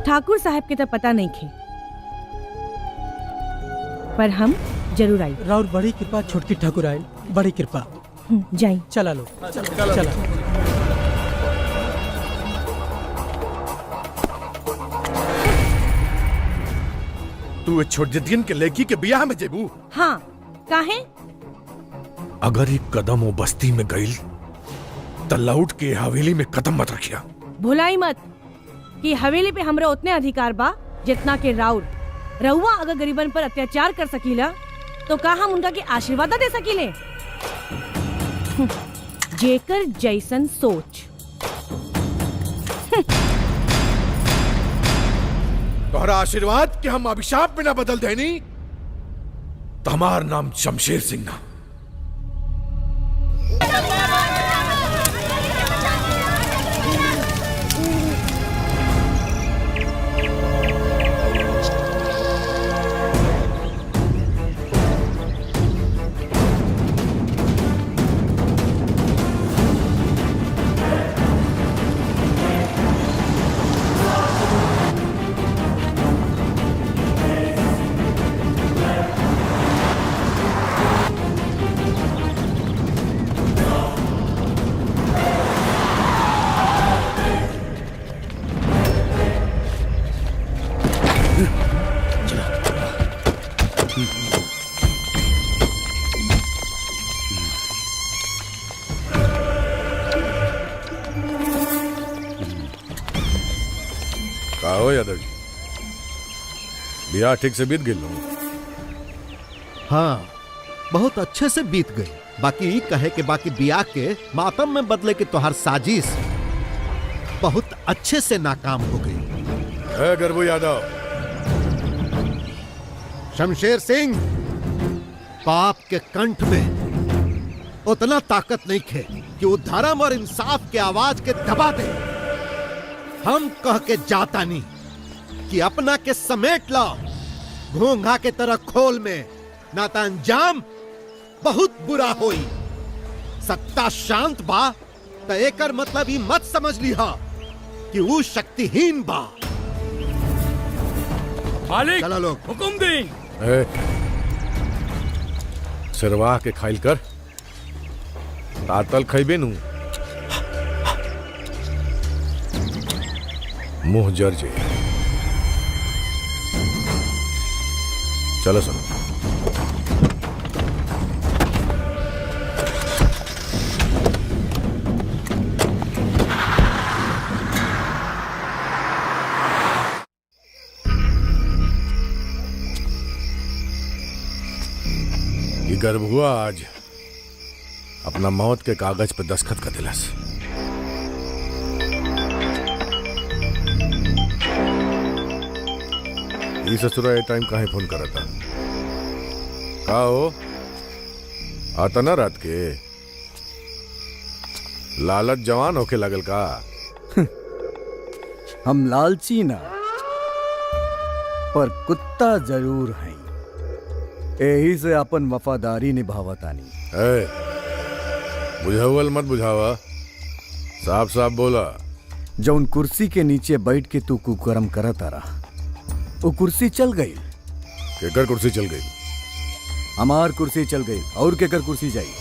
ठाकुर साहब के तो पता नहीं खे, पर हम जरूर आई। राउर बड़ी कृपा छोटकी ठकुराइन, बड़ी कृपा। जाई चला लो, चला। तू छोटदियन के लड़की के बियाह में जेबू? हाँ, काहे? अगर एक कदम वो बस्ती में गईल तो लौट के हवेली में कदम मत रखिया। भुलाई मत कि हवेली पे हमरा उतने अधिकार बा जितना के राउर। रउआ अगर गरीबन पर अत्याचार कर सकीला तो का हम उनका के आशीर्वाद दे सकीले? जेकर जैसन सोच। तोहरा आशीर्वाद के हम अभिशाप में ना बदल देनी तो हमार नाम शमशेर सिंह ना। हो यादव जी, बियाह ठीक से बीत गई? हाँ, बहुत अच्छे से बीत गई। बाकी कहे के बाकी बियाह के मातम में बदले के तोहार साजिश बहुत अच्छे से नाकाम हो गई। गर्भू यादव, शमशेर सिंह, पाप के कंठ में उतना ताकत नहीं खे कि वो धर्म और इंसाफ के आवाज के दबा दे। हम कह के जाता नहीं कि अपना के समेट ला घोंघा के तरह खोल में, ना तो अंजाम बहुत बुरा होई। सत्ता शांत बा तो एकर मतलब ही मत समझ लिहा कि वो शक्तिहीन बा। मालिक, चला लोग, हुकुम दी। सिरवाह के खाइल कर, तातल खैबे नू मुंह जर जे। चलो सुनो, ये गर्भुआ आज अपना मौत के कागज पे दस्तखत कर दिलस। ये ससुरा ये टाइम काहे फोन करा था? का हो आता ना रात के? लालच जवान होके लगल का? हम लालची ना, पर कुत्ता जरूर हैं। यही से अपन वफादारी निभावतानी। बुझावल मत बुझावा, साफ साफ बोला। जौन कुर्सी के नीचे बैठ के तू कुकर्म करत आ रहा, वो कुर्सी चल गई। केकर कुर्सी चल गई? हमार कुर्सी चल गई, और केकर कुर्सी जाई?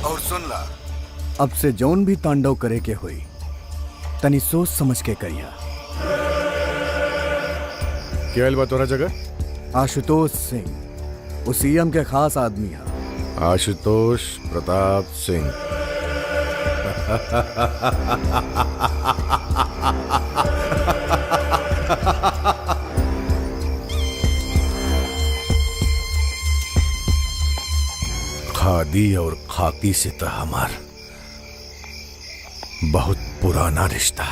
और सुन ला, अब से जौन भी तांडव करे के होई तनी सोच समझ के करिया। क्या बा तोरा जगह? आशुतोष सिंह, वो सीएम के खास आदमी है। आशुतोष प्रताप सिंह। खादी और खाकी से तो हमार बहुत पुराना रिश्ता।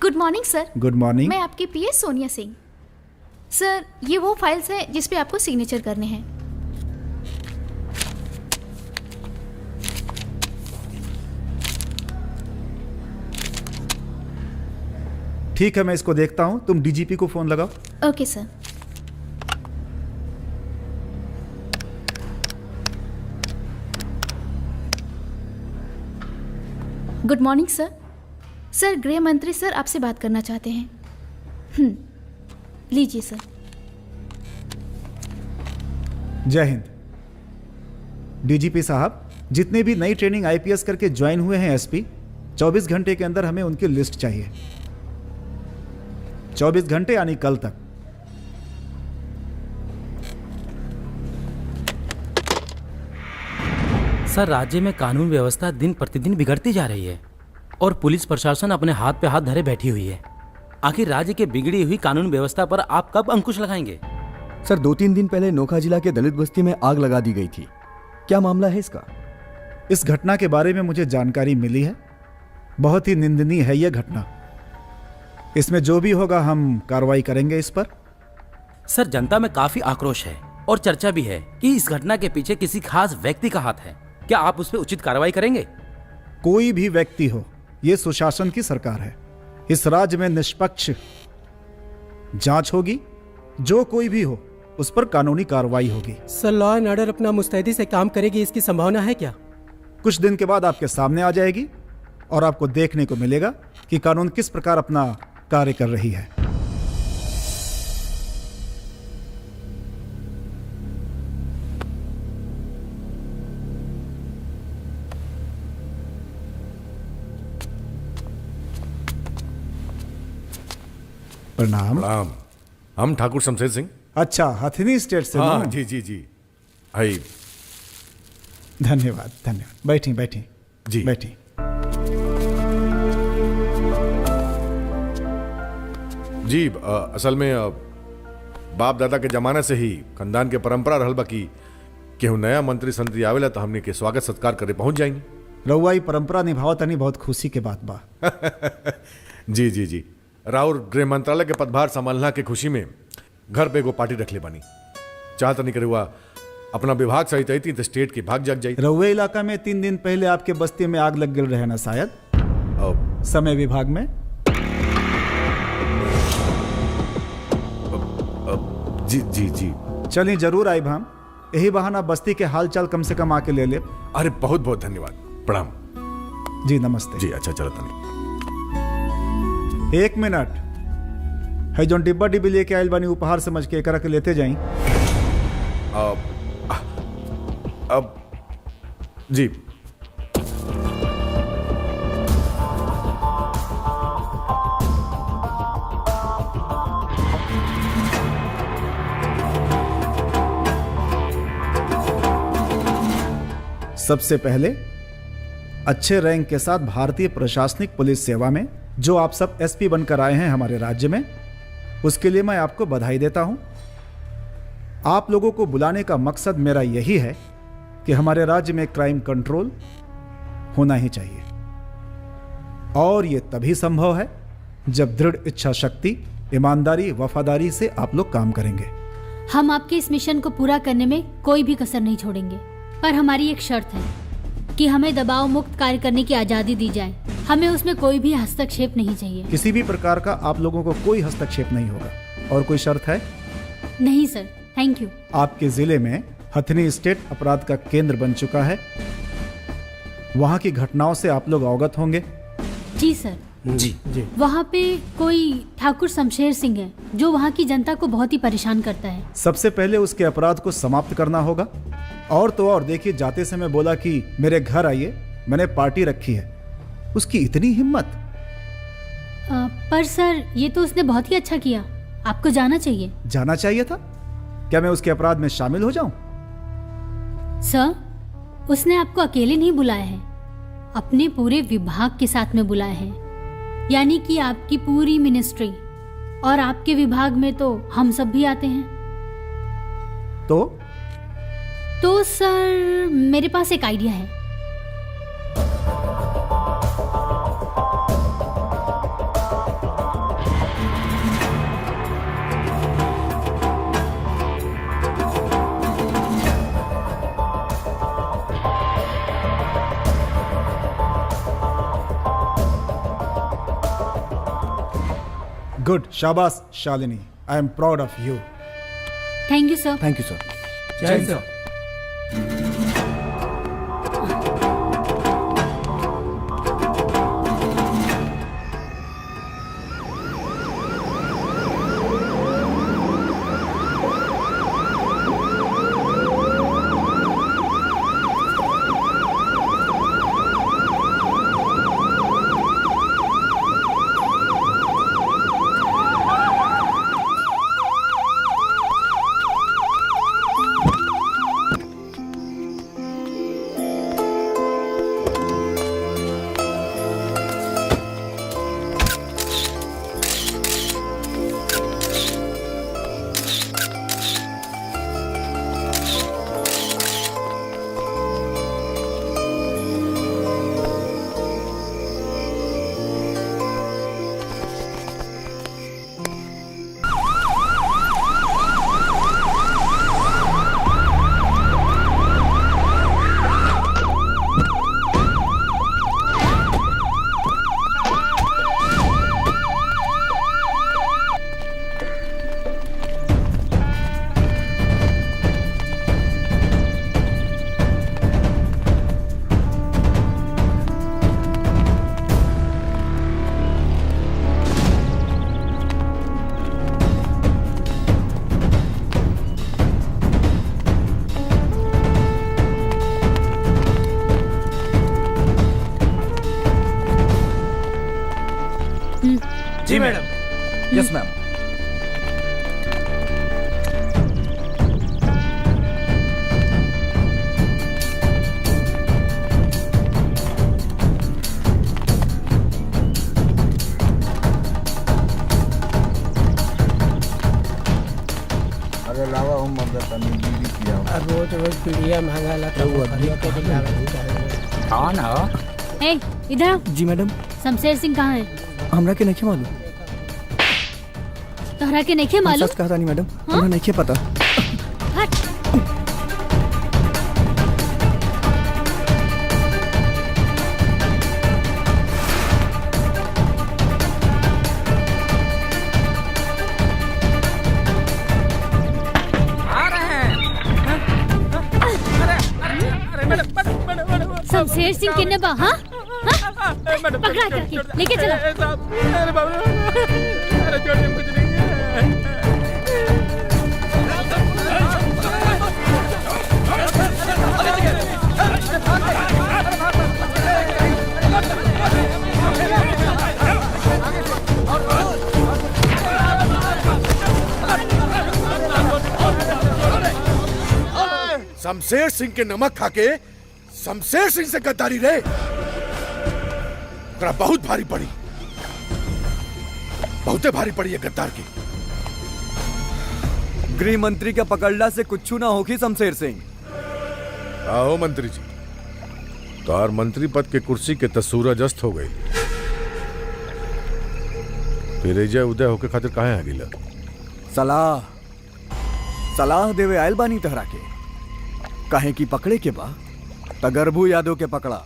Good morning sir. Good morning. मैं आपकी पीए सोनिया सिंह। सर ये वो फाइल्स हैं जिस पे आपको सिग्नेचर करने हैं। ठीक है, मैं इसको देखता हूं। तुम डीजीपी को फोन लगाओ। ओके सर। गुड मॉर्निंग सर। सर गृह मंत्री सर आपसे बात करना चाहते हैं। लीजिए सर। जय हिंद। डीजीपी साहब, जितने भी नई ट्रेनिंग आईपीएस करके ज्वाइन हुए हैं एसपी, 24 घंटे के अंदर हमें उनकी लिस्ट चाहिए। 24 घंटे यानी कल तक। सर राज्य में कानून व्यवस्था दिन प्रतिदिन बिगड़ती जा रही है और पुलिस प्रशासन अपने हाथ पे हाथ धरे बैठी हुई है। आखिर राज्य के बिगड़ी हुई कानून व्यवस्था पर आप कब अंकुश लगाएंगे? सर 2-3 दिन पहले नोखा जिला के दलित बस्ती में आग लगा दी गई थी। क्या मामला है इसका? इस घटना के बारे में मुझे जानकारी मिली है। बहुत ही निंदनीय है यह घटना। इसमें जो भी होगा हम कार्रवाई करेंगे इस पर। सर जनता में काफी आक्रोश है और चर्चा भी है कि इस घटना के पीछे किसी खास व्यक्ति का हाथ है। क्या आप उस पर उचित कार्रवाई करेंगे? कोई भी व्यक्ति हो, यह सुशासन की सरकार है। इस राज्य में निष्पक्ष जांच होगी। जो कोई भी हो उस पर कानूनी कार्रवाई होगी। सर लॉ एंड ऑर्डर अपना मुस्तैदी से काम करेगी, इसकी संभावना है क्या? कुछ दिन के बाद आपके सामने आ जाएगी और आपको देखने को मिलेगा कि कानून किस प्रकार अपना कार्य कर रही है। प्रणाम। प्रणाम। हम ठाकुर शमशेर सिंह। अच्छा, हथिनी स्टेट से। हाँ जी जी जी। आई। धन्यवाद धन्यवाद। बैठी बैठी जी बैठी। जी असल में बाप दादा के जमाने से ही खानदान के परंपरा रहल बा कि केहू नया मंत्री संतरी आवेला तो हमने के स्वागत सत्कार करे पहुंच जाएंगे। रउआ परंपरा निभाव तनी बहुत खुशी के बात बा। जी जी जी। राउर गृह मंत्रालय के पदभार संभालना के खुशी में घर पे एगो पार्टी रख ले बानी। चाहत नहीं करे हुआ अपना विभाग सहित आई तो स्टेट के भाग जाग जाई। रउए इलाका में 3 दिन पहले आपके बस्ती में आग लग गई रहे ना शायद? समय विभाग में। जी जी जी। चलिए जरूर आई हम। यही बहाना बस्ती के हालचाल कम से कम आके ले ले। अरे बहुत बहुत धन्यवाद। प्रणाम। जी नमस्ते। जी अच्छा चलो तनी। 1 मिनट है जो डिब्बा डिब्बी लेके आयल बानी उपहार समझ के एकरा के लेते जाई। अब जी सबसे पहले अच्छे रैंक के साथ भारतीय प्रशासनिक पुलिस सेवा में जो आप सब एसपी बनकर आए हैं हमारे राज्य में, उसके लिए मैं आपको बधाई देता हूं। आप लोगों को बुलाने का मकसद मेरा यही है कि हमारे राज्य में क्राइम कंट्रोल होना ही चाहिए, और यह तभी संभव है जब दृढ़ इच्छा शक्ति, ईमानदारी, वफादारी से आप लोग काम करेंगे। हम आपके इस मिशन को पूरा करने में कोई भी कसर नहीं छोड़ेंगे, पर हमारी एक शर्त है कि हमें दबाव मुक्त कार्य करने की आज़ादी दी जाए। हमें उसमें कोई भी हस्तक्षेप नहीं चाहिए। किसी भी प्रकार का आप लोगों को कोई हस्तक्षेप नहीं होगा। और कोई शर्त है? नहीं सर, थैंक यू। आपके जिले में हथनी स्टेट अपराध का केंद्र बन चुका है, वहां की घटनाओं से आप लोग अवगत होंगे। जी सर। जी जी। वहाँ पे कोई ठाकुर शमशेर सिंह है जो वहाँ की जनता को बहुत ही परेशान करता है। सबसे पहले उसके अपराध को समाप्त करना होगा। और तो और देखिए, जाते समय बोला कि मेरे घर आइए, मैंने पार्टी रखी है। उसकी इतनी हिम्मत। पर सर ये तो उसने बहुत ही अच्छा किया, आपको जाना चाहिए। जाना चाहिए था? क्या मैं उसके अपराध में शामिल हो जाऊं? सर उसने आपको अकेले नहीं बुलाया है, अपने पूरे विभाग के साथ में बुलाया है, यानी कि आपकी पूरी मिनिस्ट्री, और आपके विभाग में तो हम सब भी आते हैं। तो सर मेरे पास एक आइडिया है। गुड, शाबाश Shalini, I am proud of you. Thank you sir. Thank you sir. जय सर। जी मैडम। Yes ma'am. अरे लावा हम मदद तनी बीड़ी पिया। रोज रोज पीड़िया महंगा लगा कौन हो? ए इधर आओ। जी मैडम। शमशेर सिंह कहाँ है? हमरा के नहीं मालूम। तोहरा के नहीं मालूम? सच कहा रानी मैडम, हमरा नहीं पता। हट। शमशेर सिंह किन्ने बा? हाँ? पकड़ा करके लेके चलो। अरे बाबू, अरे छोड़िए, कुछ नहीं है। शमशेर सिंह के नमक खाके शमशेर सिंह से गद्दारी रे, ओकरा बहुत भारी पड़ी, बहुते भारी पड़ी है गद्दार की। गृह मंत्री का पकड़ला से कुछ ना होगी शमशेर सिंह। आओ मंत्री जी, तार मंत्री पद के कुर्सी के तसूरज अस्त हो गई, फिर एजा उदय होके खातिर काहे आ गिला? सलाह देवे आयल बानी तहरा के, काहे की पकड़े के बा तगरबू यादव के पकड़ा,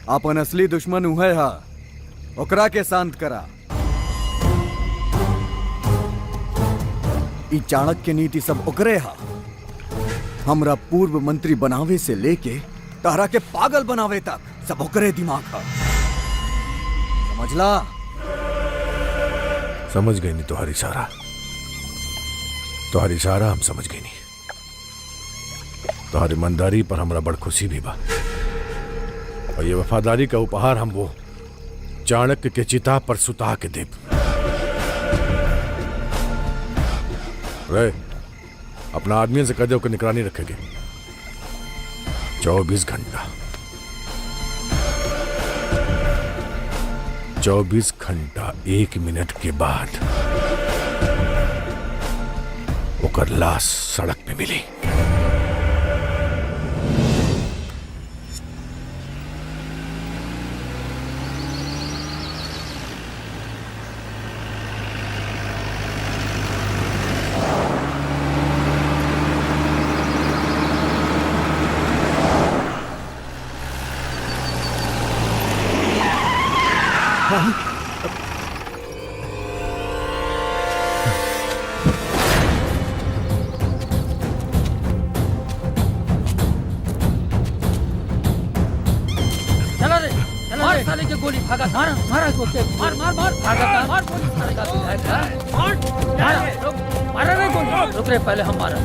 अपन असली दुश्मन उहे हा, ओकरा के शांत करा। ई चाणक्य नीति सब ओकरे हा, हमरा पूर्व मंत्री बनावे से लेके तहरा के पागल बनावे तक सब ओकरे दिमाग हा, समझला? समझ गई नहीं तुम्हारी इशारा, तुम्हारी इशारा हम समझ गई नहीं। तुम्हारी ईमानदारी पर हमरा बड़ खुशी भी बा, और ये वफादारी का उपहार हम वो चाणक्य के चिता पर सुता के देब। रे, अपना आदमी से कह दे कि निगरानी रखेंगे 24 घंटा, 24 घंटा 1 मिनट के बाद ओकर लाश सड़क पे मिली। चला रे, मार साले के गोली, भागा, मार मार गोली, मार मार मार, भागा, मार गोली, साले का विधायक, मार मार रे गोली, रुक रे, पहले हम मारा।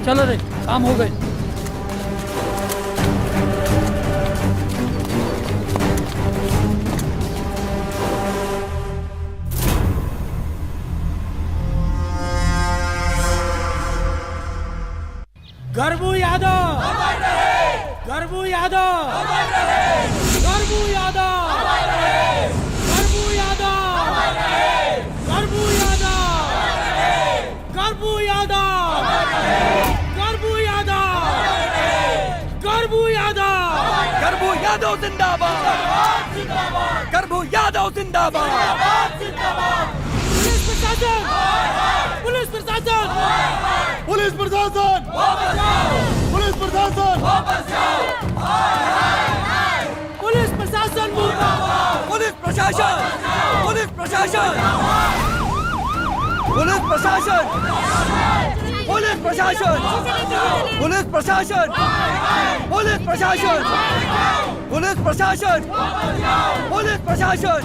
चलो रे, काम हो गए। गर्बू यादव, गर्बू यादव, गर्बू यादव, गर्बू यादव, गर्बू यादव, गर्बू यादव, गर्बू यादव, गर्बू यादव, गर्बू यादव जिंदाबाद, गर्बू यादव जिंदाबाद। पुलिस प्रशासन, पुलिस प्रशासन, पुलिस प्रशासन, पुलिस प्रशासन, पुलिस प्रशासन, पुलिस प्रशासन, पुलिस प्रशासन, पुलिस प्रशासन, पुलिस प्रशासन, पुलिस प्रशासन, पुलिस प्रशासन, पुलिस प्रशासन,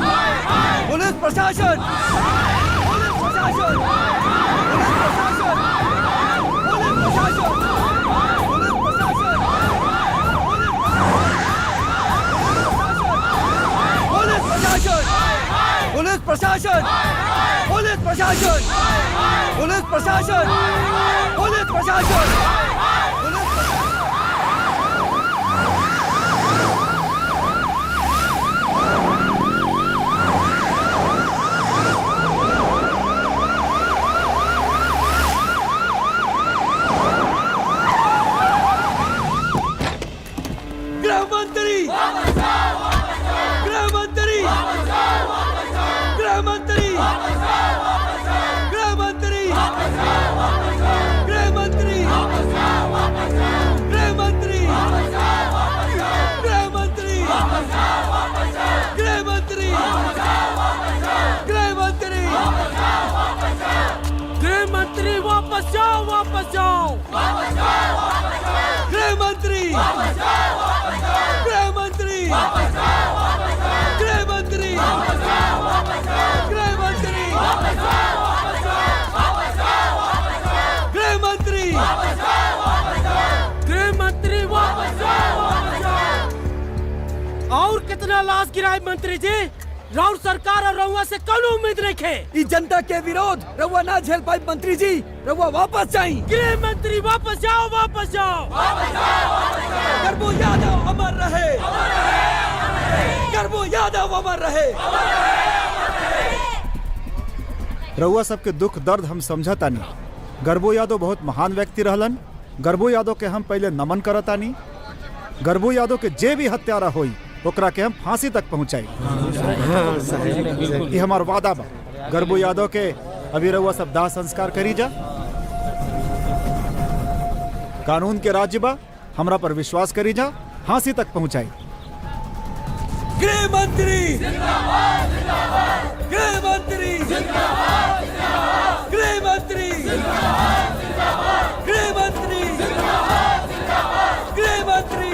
पुलिस प्रशासन, पुलिस प्रशासन, पुलिस प्रशासन, पुलिस प्रशासन, पुलिस प्रशासन, पुलिस प्रशासन, पुलिस प्रशासन, मंत्री गृह मंत्री गृह मंत्री गृह मंत्री गृह मंत्री गृह मंत्री गृह मंत्री गृह मंत्री गृह मंत्री गृह मंत्री वापस जाओ वापस जाओ गृह मंत्री गृह मंत्री गृह मंत्री गृह मंत्री गृह मंत्री गृह मंत्री वापस जाओ और कितना लाश गिराए मंत्री जी? राउर सरकार और रउआ से कौन उम्मीद रखे? इस जनता के विरोध रउआ ना झेल पाई मंत्री जी, रउआ वापस जाई। गृह मंत्री वापस जाओ वापस जाओ। गर्भू यादव अमर रहे, गर्भू यादव अमर रहे। रउआ सबके दुख दर्द हम समझतानी। गर्भू यादव बहुत महान व्यक्ति रहलन। गर्भू यादव के हम पहले नमन करतानी। गर्भू यादव के जे भी हत्यारा होई ओकरा के हम फांसी तक पहुंचाई। ये हमार वादा बा। गर्भू यादव के अभी रउआ सब दाह संस्कार करी जा। कानून के राज्य बा, हमरा पर विश्वास करी जा, फांसी तक पहुंचाई। गृह मंत्री गृह मंत्री गृह मंत्री गृह मंत्री गृह मंत्री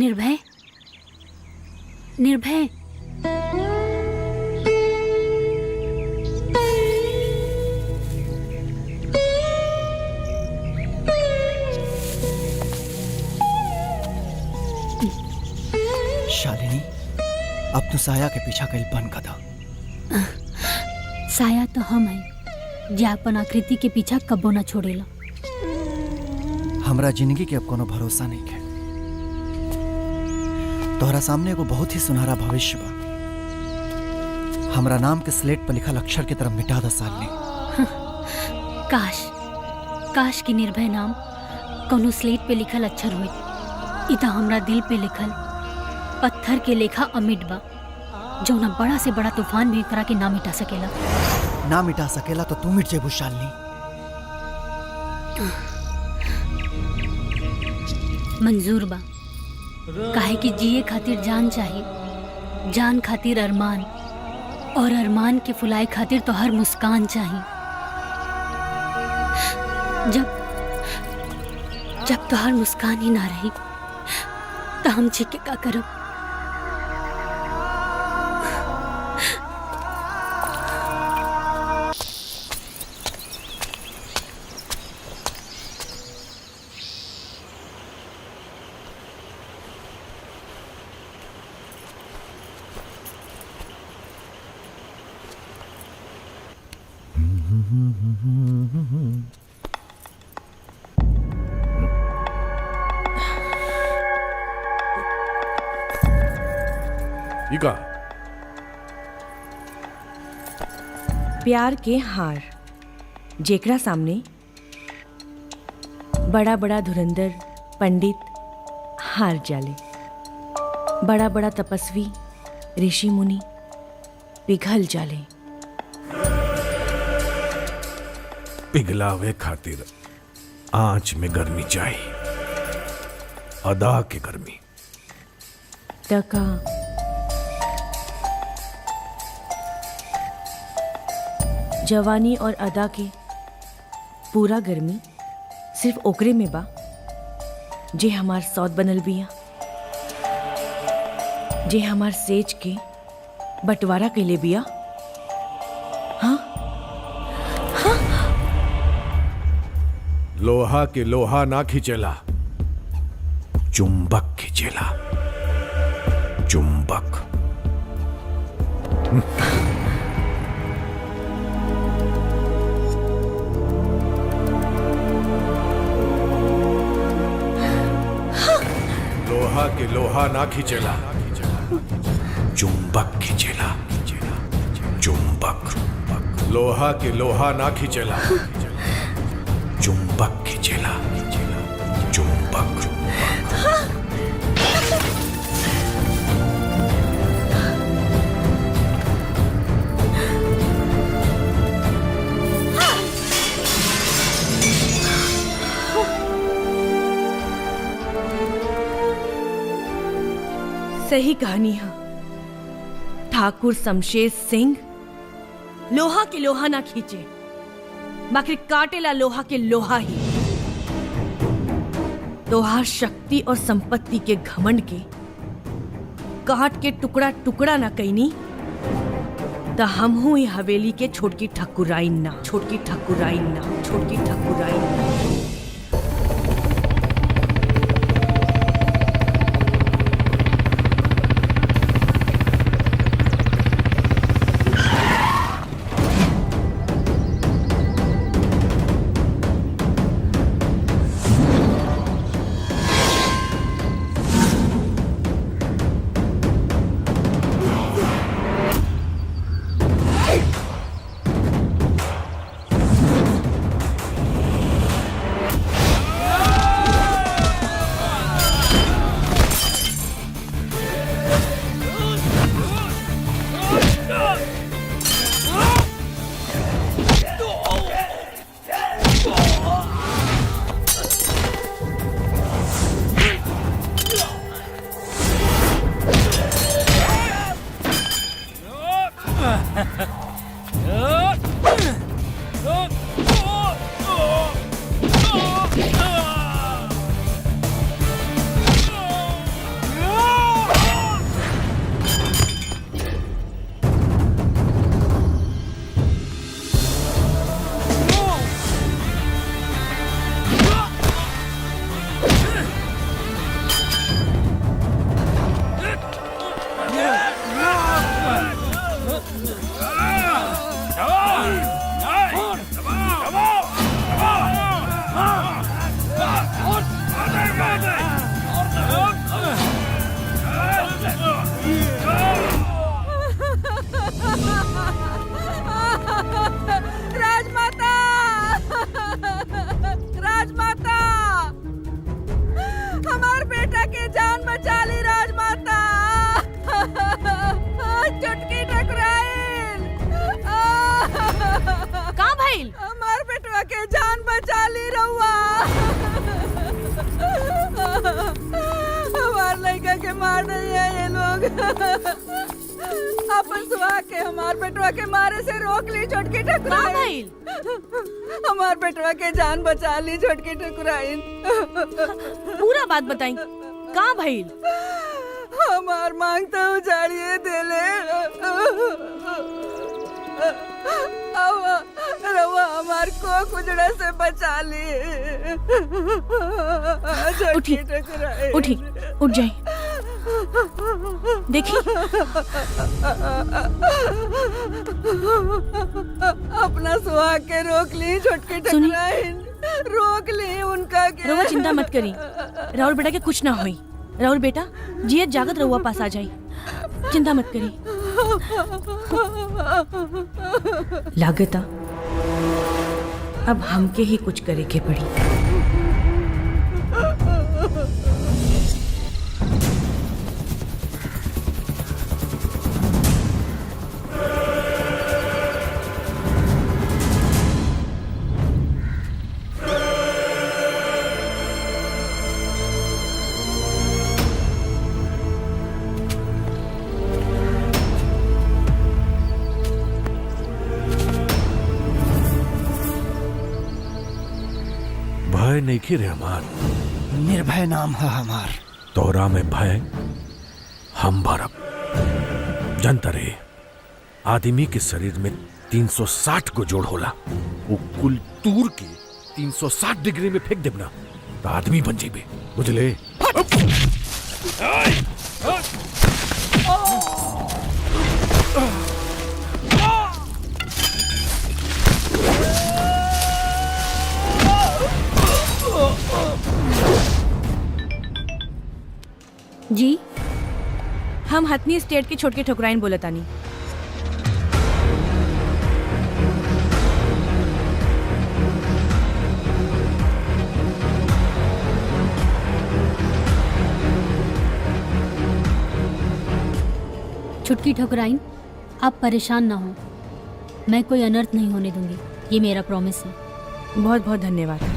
निर्भय, निर्भय, शालिनी, अब तो साया के पीछा कल बंद कर दो। साया तो हम है जे अपन आकृति के पीछा कबो न छोड़ेला। हमरा जिंदगी के अब कोनो भरोसा नहीं है। तोहरा सामने एगो बहुत ही सुनहरा भविष्य बा। हमरा नाम के स्लेट पर लिखल अक्षर की तरफ मिटा द शालिनी। काश, काश की निर्भय नाम कोनो स्लेट पे लिखल अक्षर होई। इ त हमरा दिल पे लिखल पत्थर के लेखा अमिट बा, जौना बड़ा से बड़ा तूफान भी एकरा के ना मिटा सकेला। ना मिटा सकेला तो तू मिट जेबू शालिनी। मंजूर बा, काहे कि जिए खातिर जान चाहिए, जान खातिर अरमान, और अरमान के फुलाए खातिर तो हर मुस्कान चाहिए। जब तो हर मुस्कान ही ना रही तो हम जी के का करब। इका प्यार के हार, जेकरा सामने बड़ा बड़ा धुरंधर पंडित हार जाले, बड़ा बड़ा तपस्वी ऋषि मुनि पिघल जाले। पिघलावे खातिर आंच में गर्मी चाहिए, अदा के गर्मी। तका जवानी और अदा के पूरा गर्मी सिर्फ ओकरे में बा जे हमार सौत बनल बिया, जे हमार सेज के बंटवारा कैले बिया। हाँ? हाँ? लोहा के लोहा ना खींचेला, चुंबक खींचेला, चुंबक। लोहा के लोहा ना खींचेला, चुंबक खींचेला, चुंबक। लोहा के लोहा ना खींचेला, चुंबक खींचेला, चुंबक। सही कहानी है। ठाकुर शमशेर सिंह लोहा के लोहा ना खींचे, बाकी काटेला लोहा के लोहा ही। तोहार शक्ति और संपत्ति के घमंड के काट के टुकड़ा टुकड़ा ना कैनी तो हम हूं ये हवेली के छोटकी ठकुराइन ना, छोटकी ठकुराइन ना, छोटकी ठकुराइन ना। के मार रही है ये लोग। अपन सुहा के हमार बेटवा के मारे से रोक ली छोटकी ठकुराइन। हमार बेटवा के जान बचा ली छोटकी ठकुराइन। पूरा बात बताई कहाँ भइल? हमार मांग तो उजाड़िए देले। रवा हमार को कुजड़ा से बचा ली। उठी उठी उठ जाए। देखी अपना सुहाग के रोक ली छोटकी ठकुराइन, रोक ली उनका के। रउआ चिंता मत करी, राहुल बेटा के कुछ ना होई। राहुल बेटा जियत जागत रउआ पास आ जाई, चिंता मत करी। लागता अब हमके ही कुछ करे के पड़ी। भय नहीं की रे हमार, निर्भय नाम है हमार। तोरा में भय हम भरब। जनता रे, आदमी के शरीर में 360 को जोड़ होला। वो कुल तूर के 360 डिग्री में फेंक देबना तो आदमी बन जेबे, बुझले? जी हम हथनी स्टेट के छोटके ठकुराइन बोलतानी। छुटकी ठकुराइन, आप परेशान ना हो, मैं कोई अनर्थ नहीं होने दूंगी, ये मेरा प्रॉमिस है। बहुत बहुत धन्यवाद।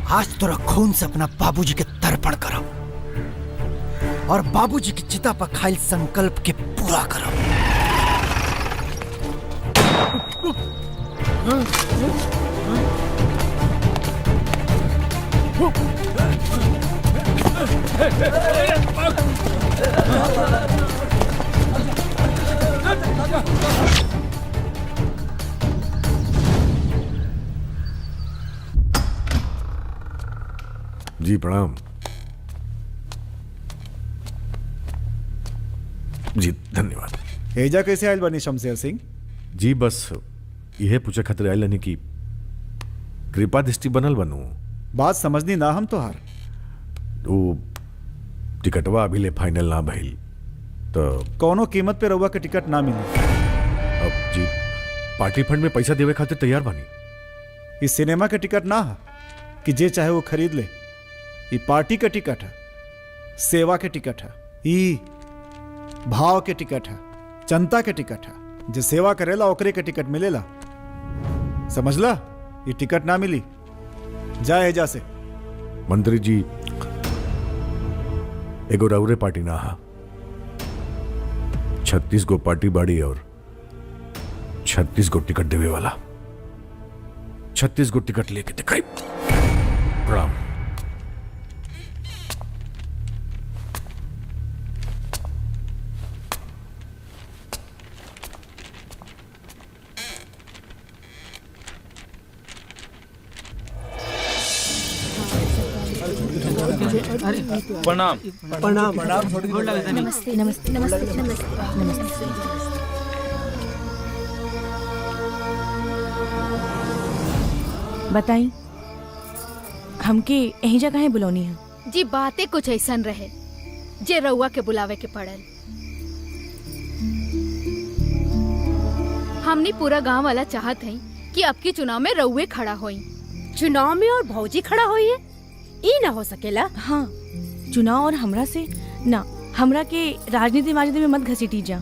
आज तोरा खून से अपना बाबूजी के तर्पण करो और बाबूजी की चिता पर खाइल संकल्प के पूरा करो। जी प्रणाम। जी धन्यवाद। एजा कैसे आयल बनी शमशेर सिंह? जी बस यह पूछे खातिर आयल नहीं कि कृपा दृष्टि बनल बनू बात समझनी ना हम तोहार। वो टिकटवा अभी ले फाइनल ना भइल तो कौनो कीमत पे रउआ के टिकट ना मिली। अब जी पार्टी फंड में पैसा देवे खातिर तैयार बानी। इस सिनेमा के टिकट ना है कि जे चाहे वो खरीद ले। ये पार्टी का टिकट है, सेवा के टिकट है, ई भाव के टिकट है, जनता के टिकट है। जे सेवा करेला ओकरे के टिकट मिलेला, समझला? ये टिकट ना मिली, जाए एजा से। मंत्री जी एगो रउरे पार्टी ना हा, 36 गो पार्टी बाड़ी और 36 गो टिकट देवे वाला। 36 गो टिकट लेके दिखाई। प्रणाम। प्रणाम। प्रणाम। नमस्ते नमस्ते नमस्ते नमस्ते। बताई हमके यही जगह है बुलौनी है। जी बातें कुछ ऐसन रहे जे रउआ के बुलावे के पड़ल। हमनी पूरा गांव वाला चाहत है कि अब के चुनाव में रउए खड़ा होई। चुनाव में और भौजी खड़ा होई है, ई ना हो सकेला। हाँ, चुनाव और हमरा से ना, हमरा के राजनीति में मत घसीटी जा।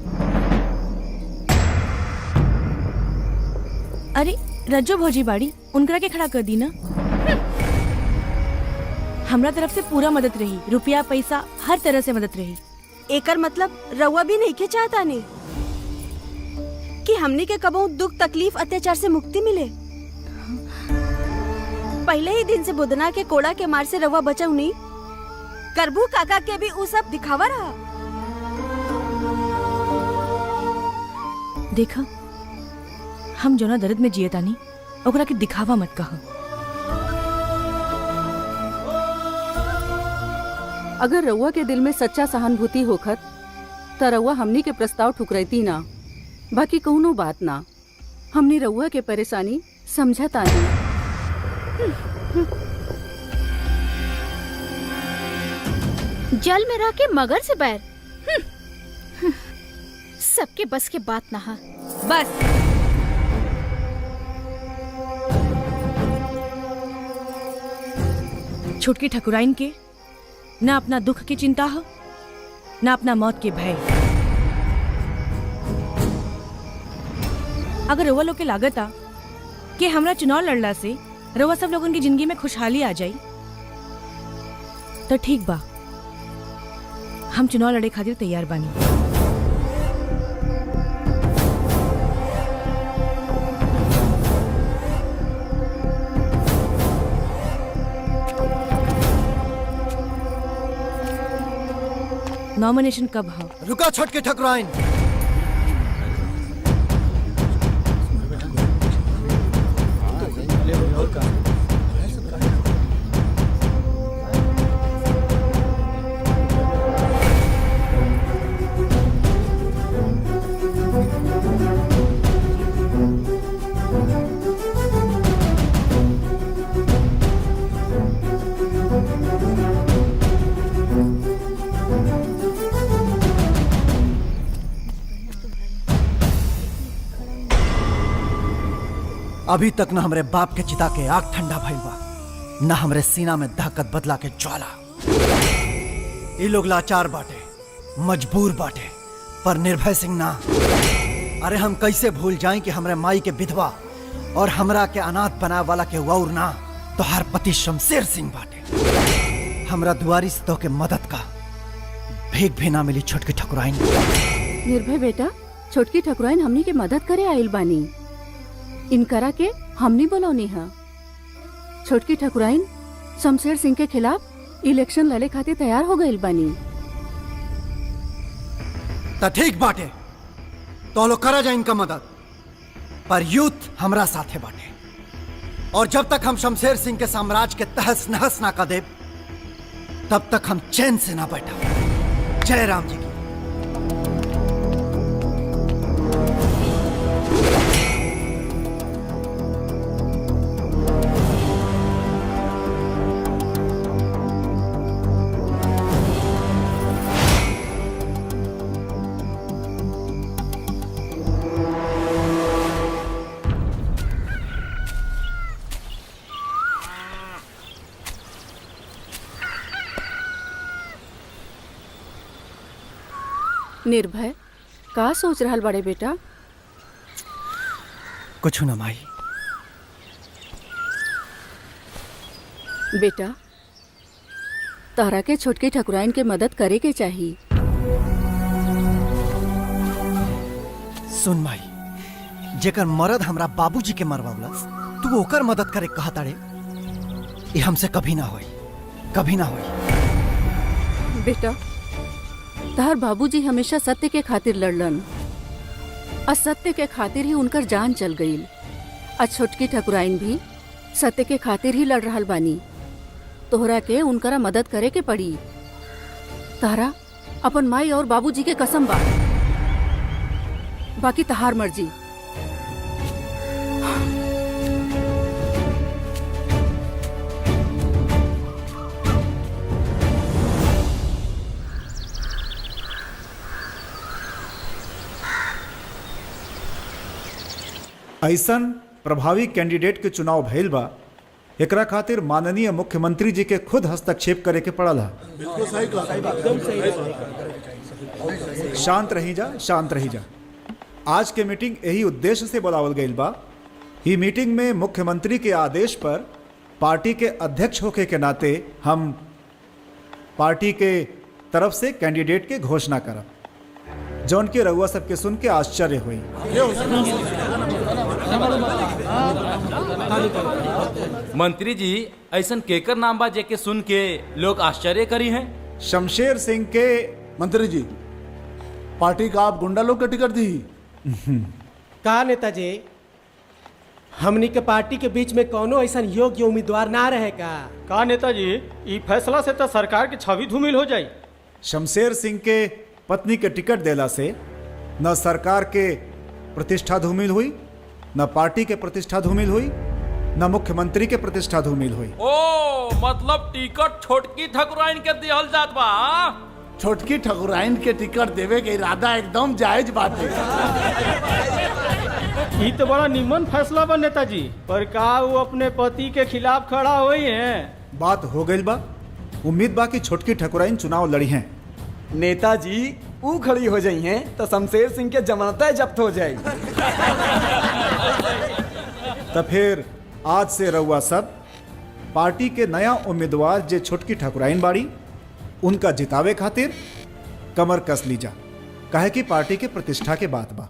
अरे रज्जो भौजी बाड़ी, उनकरा के खड़ा कर दी ना। हमरा तरफ से पूरा मदद रही, रुपया पैसा हर तरह से मदद रही। एकर मतलब रउआ भी नहीं के चाहता नहीं कि हमनी के कबो दुख तकलीफ अत्याचार से मुक्ति मिले। पहले ही दिन से बुदना के कोड़ा के मार से रउआ बचाऊ नहीं। करबू काका के भी उ सब दिखावा रहा। देखा, हम जोना दर्द में जिए तानी ओकरा के दिखावा मत कहा। अगर रउआ के दिल में सच्चा सहानुभूति होखत त रउआ हमनी के प्रस्ताव ठुकरैती ना। बाकी कौनो बात ना, हमनी रउआ के परेशानी समझता नहीं। जल में रह के मगर से बैर, सबके बस के बात ना हा। बस छुटकी ठकुराइन के ना अपना दुख की चिंता हो, ना अपना मौत के भय। अगर रउआ लोग के लागत आ कि हमरा चुनाव लड़ला से रउआ सब लोगन की जिंदगी में खुशहाली आ जाई तो ठीक बा, हम चुनाव लड़े खातिर तैयार बानी। नॉमिनेशन कब है? रुका छटके ठकुराइन। अभी तक न हमरे बाप के चिता के आग ठंडा भइल बा, न हमरे सीना में दहकत बदला के ज्वाला। ये लोग लाचार बाटे, मजबूर बाटे, पर निर्भय सिंह ना। अरे हम कैसे भूल जाएं कि हमरे माई के विधवा और हमरा के अनाथ बनाए वाला के वौर ना तो हर पति शमशेर सिंह बाटे। हमरा दुआरी से तो के मदद का भीख भी ना मिली छोटकी ठकुराइन। निर्भय बेटा, छोटकी ठकुराइन हमनी के मदद करे आइल बानी। इनकरा के हमनी बोलौनी है। छोटकी ठकुराइन शमशेर सिंह के खिलाफ इलेक्शन लड़े खातिर तैयार हो गइल बानी। तो ठीक बाटे, तो लोग करा जाए इनका मदद, पर यूथ हमरा साथे बाटे। और जब तक हम शमशेर सिंह के साम्राज्य के तहस नहस ना कर देब, तब तक हम चैन से ना बैठा। जय राम जी की। निर्भय का सोच रहल बड़े बेटा? कुछ न माई। बेटा तारा के छोटकी ठकुराइन के मदद करे के चाहिए। सुन माई, जेकर मरद हमरा बाबूजी के मरवावलस, तू ओकर मदद करे कहता रे? ये हमसे कभी ना होई, कभी ना होई। बेटा तार बाबूजी हमेशा सत्य के खातिर लड़लन, असत्य के खातिर ही उनकर जान चल गई। आज छोटकी ठकुराइन भी सत्य के खातिर ही लड़ रहल बानी। तोहरा के उनकरा मदद करे के पड़ी। तारा अपन माई और बाबूजी के कसम बा, बाकी तहार मर्जी। ऐसन प्रभावी कैंडिडेट के चुनाव भइल बा, एकरा खातिर माननीय मुख्यमंत्री जी के खुद हस्तक्षेप करे के पड़ल है। शांत रही जा, शांत रही जा। आज के मीटिंग यही उद्देश्य से बुलावल गईल बा। ही मीटिंग में मुख्यमंत्री के आदेश पर पार्टी के अध्यक्ष होके के नाते हम पार्टी के तरफ से कैंडिडेट के घोषणा करब, जौन के रउआ सबके सुन के आश्चर्य हुई। मंत्री जी, ऐसन केकर नाम बा जेके सुन के लोग आश्चर्य करी हैं? शमशेर सिंह के। मंत्री जी, पार्टी का आप गुंडा लोग के टिकट दी। का नेताजी, हमनी के पार्टी के बीच में कोनो ऐसा योग्य उम्मीदवार ना रहे का नेताजी, ई फैसला से तो सरकार की छवि धूमिल हो जाई। शमशेर सिंह के पत्नी के टिकट देला से न सरकार के प्रतिष्ठा धूमिल हुई, न पार्टी के प्रतिष्ठा धूमिल हुई, न मुख्यमंत्री के प्रतिष्ठा धूमिल हुई। ओ मतलब टिकट छोटकी ठकुराइन के दिहल जात बा? छोटकी ठकुराइन के टिकट देवे के इरादा एकदम जायज बात है। ई तो बड़ा निमन फैसला बा नेताजी, पर का वो अपने पति के खिलाफ खड़ा हुई है? बात हो गई बा। उम्मीद बा कि छोटकी ठकुराइन चुनाव लड़ी हैं। नेताजी ऊ खड़ी हो जाई हैं तो शमशेर सिंह के जमानत जब्त हो जाए। तो फिर आज से रउआ सब पार्टी के नया उम्मीदवार जे छोटकी ठकुराइन बाड़ी, उनका जितावे खातिर कमर कस लीजा, काहे कि पार्टी के प्रतिष्ठा के बात बा।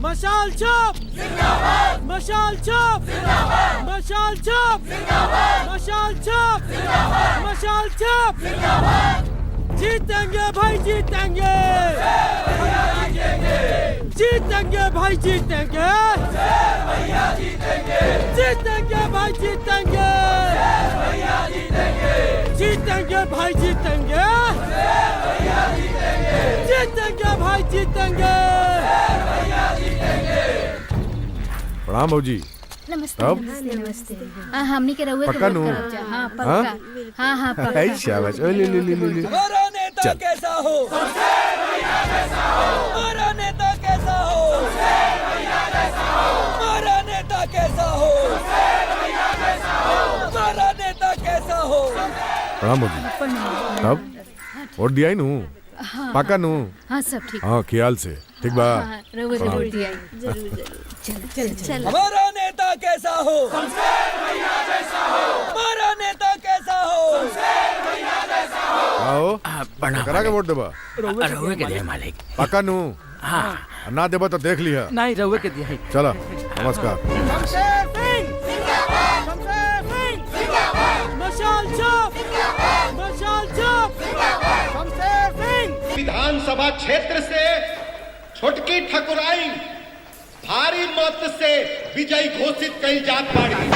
मशाल छाप, मशाल छाप, मशाल छाप, मशाल छाप, मशाल छाप। जीतेंगे भाई, जीतेंगे, जीतेंगे भाई, जीतेंगे, जीतेंगे भाई, जीतेंगे, जीतेंगे भाई, जीतेंगे, जीतेंगे भाई, जीतेंगे। प्रणाम बाबूजी। नमस्ते, अब? नमस्ते, नमस्ते। हाँ, हमनी के रहुए पक्का नू? हाँ, पक्का। हाँ, हाँ, पक्का। ऐ शाबाश। ओ ले ले ले ले ले। हमारा नेता चल। कैसा हो? हमारा नेता कैसा हो? हमारा नेता कैसा हो? हमारा नेता कैसा हो? प्रणाम बाबूजी। अब वोट दिया ही नू? पक्का नू? हाँ, सब ठीक। हाँ, ख्याल से। ठीक बा। रहुए जरूर दिया, जरूर जरूर। चल चल। हमारा नेता कैसा हो? हमारा नेता कैसा हो? आओ प्रणाम। करा के वोट देबा? रहुए के दिया मालिक। पक्का नू? हाँ। ना देबा तो देख लिया। नहीं, रहुए के दिया है। चला, नमस्कार। शमशेर सिंह, शमशेर सिंह, मशाल छाप, मशाल छाप, शमशेर सिंह। विधानसभा क्षेत्र से छोटकी ठकुराइन भारी मत से विजयी घोषित कई जात बाड़ी।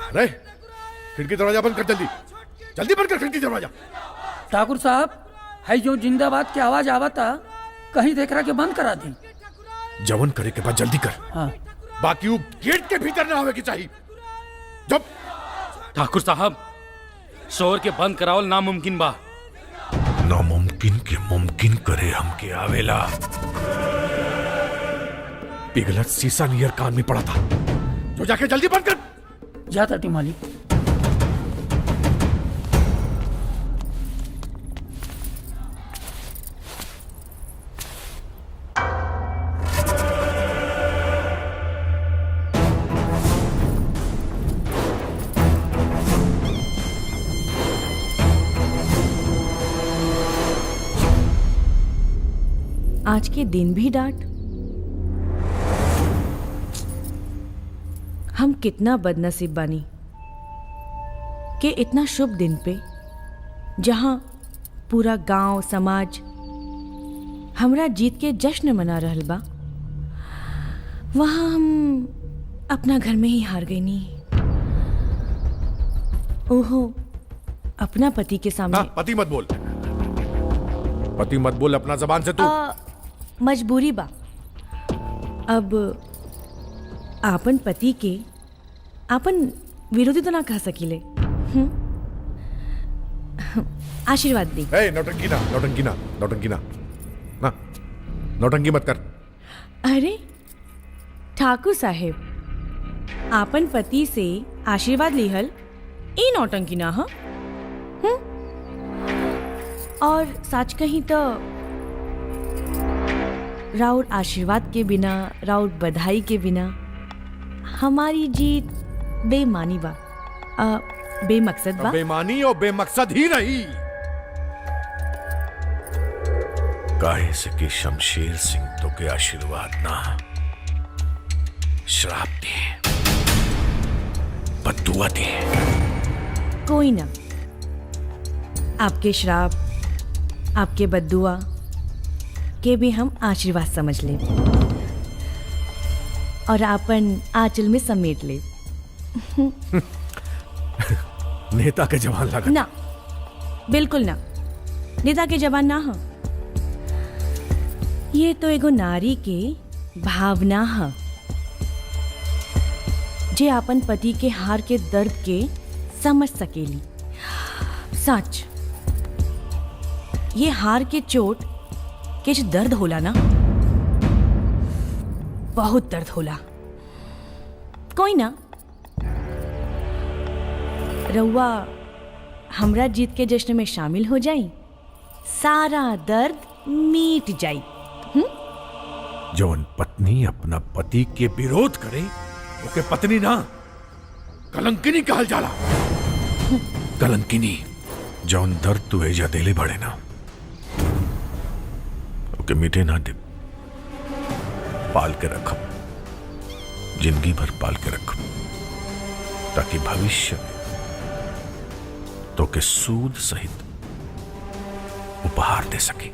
अरे खिड़की दरवाजा बंद कर, जल्दी जल्दी बंद कर खिड़की दरवाजा। ठाकुर साहब, है जो जिंदाबाद की आवाज आवता, कहीं देख रहा के बंद करा दी। जवन करे के बाद जल्दी कर। हाँ। बाकी वो गेट के भीतर ना होवे की चाहिए। जब ठाकुर साहब, शोर के बंद करावल नामुमकिन बा। नामुमकिन के मुमकिन करे हमके आवेला। पिघलत शीशा नियर कान में पड़ा था, जो जाके जल्दी बंद कर। जाता टी मालिक। आज के दिन भी डांट। हम कितना बदनसीब बानी कि इतना शुभ दिन पे, जहां पूरा गांव समाज हमरा जीत के जश्न मना रहल बा, वहां हम अपना घर में ही हार गई नी। ओहो, अपना पति के सामने। पति मत बोल, पति मत बोल अपना जबान से तू। मजबूरी बा। अब आपन पति के आपन विरोधी तो ना कह सकीले। आशीर्वाद दी। नौटंकी ना, नौटंकी ना, नौटंकी ना, ना नौटंकी मत कर। अरे ठाकुर साहेब, आपन पति से आशीर्वाद लिहल ई नौटंकी ना ह। और सच कहीं तो राउर आशीर्वाद के बिना, राउर बधाई के बिना हमारी जीत बेमानी बा, बेमकसद बा। बेमानी और बेमकसद ही नहीं। काहे से कि शमशेर सिंह तो के आशीर्वाद ना, श्राप दे, बद्दुआ दे। कोई ना, आपके श्राप, आपके बद्दुआ के भी हम आशीर्वाद समझ ले और आपन आंचल में समेट ले। नेता के जवान लगा ना, बिल्कुल ना, नेता के जवान ना हो। ये तो एगो नारी के भावना है, जे आपन पति के हार के दर्द के समझ सकेली। सच, ये हार के चोट के जो दर्द होला ना, बहुत दर्द होला। कोई ना, रउआ हमरा जीत के जश्न में शामिल हो जाई, सारा दर्द मिट जाई। जौन पत्नी अपना पति के विरोध करे ओके पत्नी ना, कलंकिनी कहल जाला। कलंकिनी जौन दर्द तू एजा देले बड़े ना, ओके मिटे ना दे, पाल के रखब, जिंदगी भर पाल के रखब, ताकि भविष्य में तो के सूद सहित उपहार दे सके।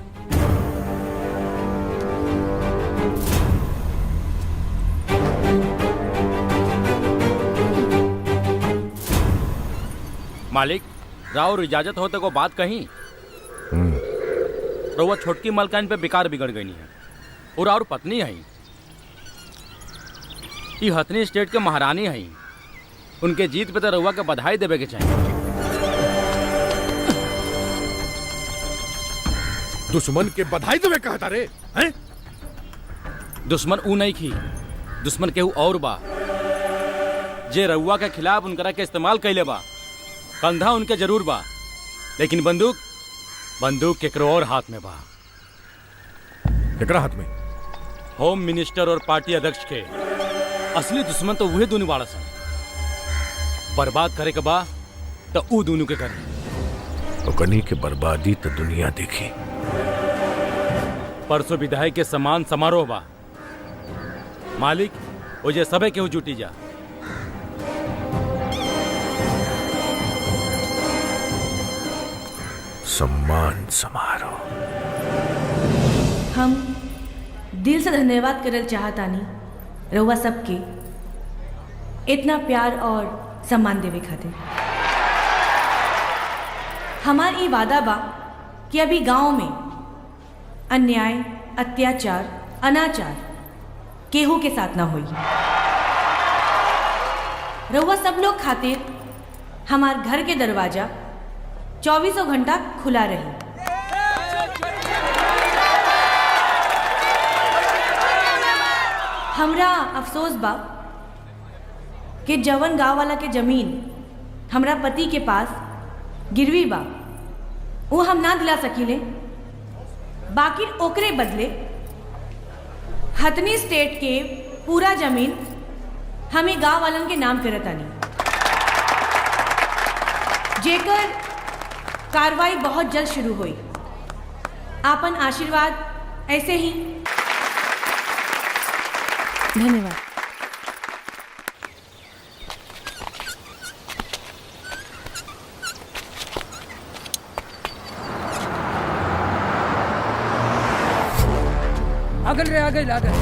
मालिक, राव इजाजत होते को बात कहीं। रउआ छोटकी मलकान पे बेकार बिगड़ गई है और और पत्नी है, ये हथनी स्टेट के महारानी है। उनके जीत पे तो रउआ के बधाई देवे के चाहिए। दुश्मन के बधाई तुम्हें कहता रे हैं? दुश्मन ऊ नहीं की, दुश्मन केहू और बा जे रउआ के खिलाफ उनकरा के इस्तेमाल कैले बा। कंधा उनके जरूर बा, लेकिन बंदूक केकरो और हाथ में बा। केकरा हाथ में? होम मिनिस्टर और पार्टी अध्यक्ष के असली दुश्मन तो वही दोनों बाड़ा सन। बर्बाद करे के बा तो ऊ दोनों के करे। ओकनी के बर्बादी तो दुनिया देखी। परसों विधायक के समान समारोह बा। मालिक ओजे सबे केहू जुटी जा। सम्मान समारोह। हम दिल से धन्यवाद करल चाहतानी रउआ सबके इतना प्यार और सम्मान देवे खातिर। हमार ई वादा बा कि अभी गांव में अन्याय, अत्याचार, अनाचार केहू के साथ ना होई। रउआ सब लोग खातिर हमार घर के दरवाजा 24 घंटा खुला रही। हमरा अफसोस बा कि जवन गांव वाला के जमीन हमरा पति के पास गिरवी बा वो हम ना दिला सकीले। बाकी ओकरे बदले हथनी स्टेट के पूरा जमीन हमें गांव वालन के नाम करतानी, जेकर कार्रवाई बहुत जल्द शुरू हुई। आपन आशीर्वाद ऐसे ही। धन्यवाद। आगल रे आगल आगल।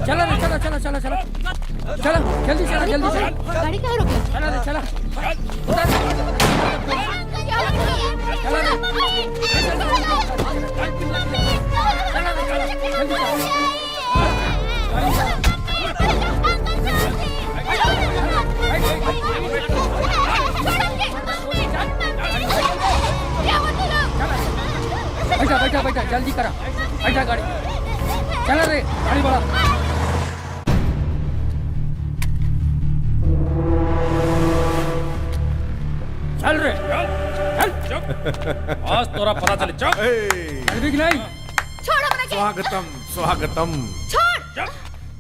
चला रे चला चला चला चला चला जल्दी चला जल्दी चला। गाड़ी कहाँ रोकी? चला रे चला। बैठा बैठा बैठा जल्दी करा। बैठा गाड़ी। चला रे गाड़ी बढ़ा। चल रे चल। आज तोरा पता चले। चल अभी नहीं। छोड़ हमरा के। स्वागतम स्वागतम। छोड़।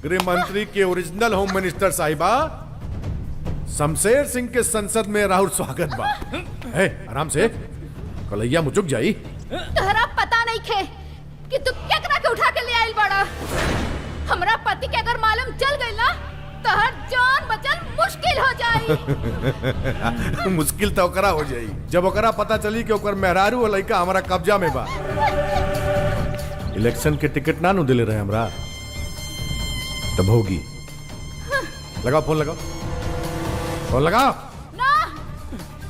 गृह मंत्री के ओरिजिनल होम मिनिस्टर साहिबा शमशेर सिंह के संसद में राहुल स्वागत बा। हे आराम से, कलैया मुचुक जाई। तोहरा पता नहीं खे कि तू केकरा के उठा के ले आइल बड़ा। हमरा पति के अगर मालूम चल गई ना तोहर जान बचल मुश्किल हो जाई। मुश्किल तो ओकरा हो जाई जब ओकरा पता चली कि ओकर मेहरारू और लड़का हमारा कब्जा में बा। इलेक्शन के टिकट ना नु दिले रहे हमरा, तब होगी। लगाओ फोन, लगाओ फोन, लगाओ। ना,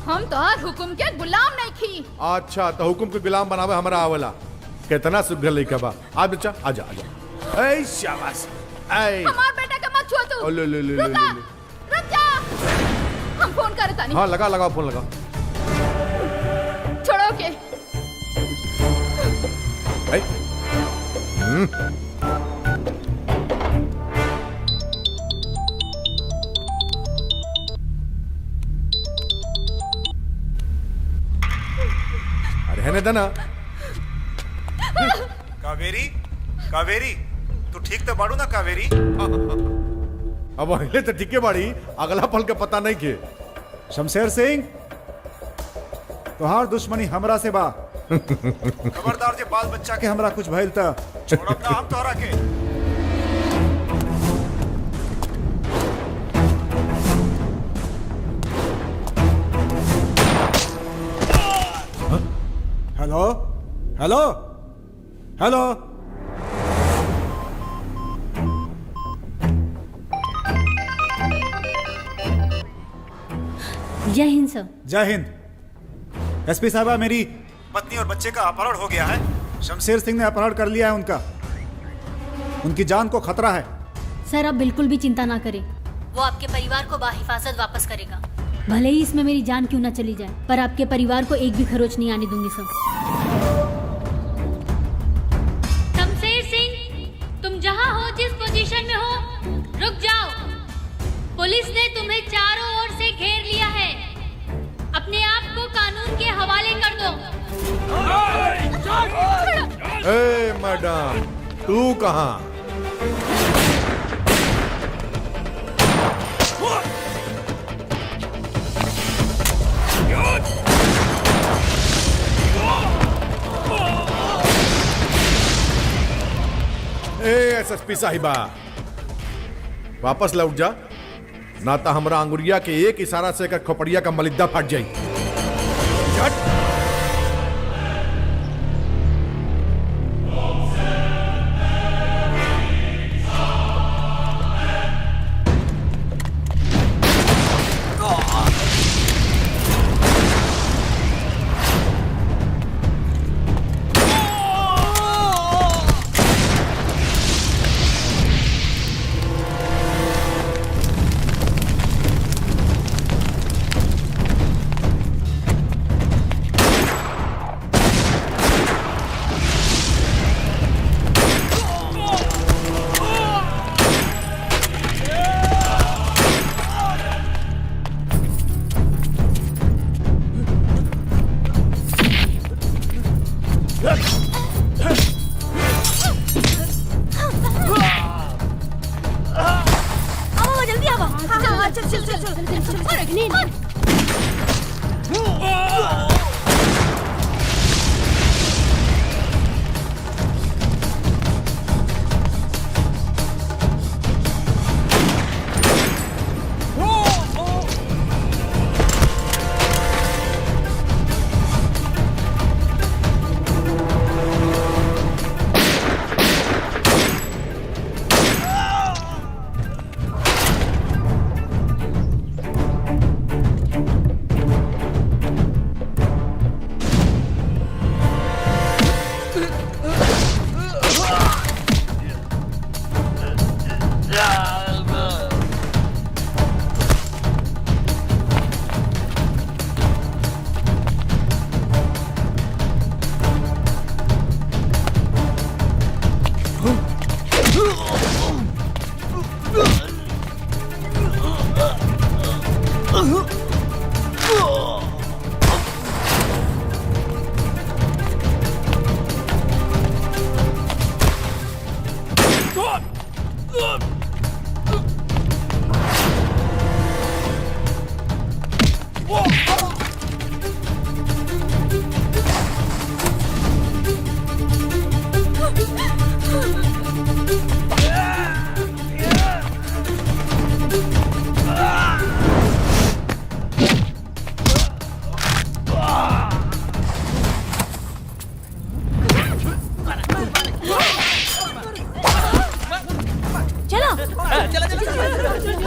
हम तोहर हुकुम के गुलाम नहीं खी। अच्छा तो हुकुम के गुलाम बनावे हमरा आवला। कितना सुघर लड़का बा। आ बच्चा आजा आजा। ए शाबाश। ए हमार बेटा के मत छुआ तू। ले ले ले ले रुक जा। हम फोन करता नहीं। हाँ लगा लगाओ फोन, लगाओ। छोड़ो के। अरे है ना कावेरी, कावेरी तू ठीक तो बाड़ू ना कावेरी? अब अहिले तो ठीके बाड़ी, अगला पल के पता नहीं के। शमशेर सिंह, तोहार दुश्मनी हमरा से बा। खबरदार जे बाल बच्चा के हमरा कुछ भइल त छोड़ब ना हम तोहरा के। Hello hello hello. जय हिंद सर। जय हिंद। एसपी साहबा, मेरी पत्नी और बच्चे का अपहरण हो गया है। शमशेर सिंह ने अपहरण कर लिया है उनका। उनकी जान को खतरा है। सर आप बिल्कुल भी चिंता ना करें, वो आपके परिवार को बाहिफाजत वापस करेगा। भले ही इसमें मेरी जान क्यों ना चली जाए, पर आपके परिवार को एक भी खरोच नहीं आने दूंगी सर। शमशेर सिंह, तुम जहां हो, जिस पोजीशन में हो, रुक जाओ। पुलिस ने तुम्हें चारों ओर से घेर लिया है। अपने आप को कानून के हवाले कर दो। ए मैडम, तू कहाँ? एसएसपी साहिबा, वापस लौट जा, ना तो हमरा अंगुरिया के एक इशारा से खोपड़िया का मलिद्दा फट जाई।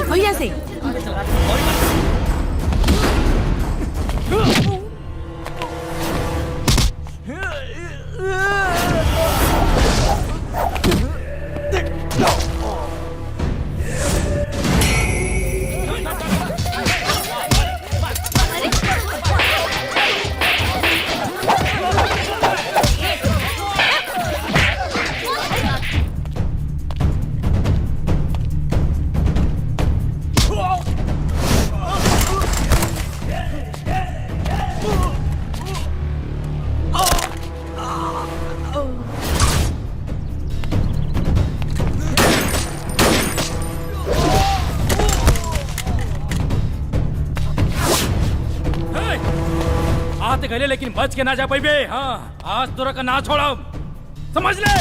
भैया से गले लेकिन बच के ना जा पाई बे। हाँ, आज तोरा का ना छोड़ा, समझ ले।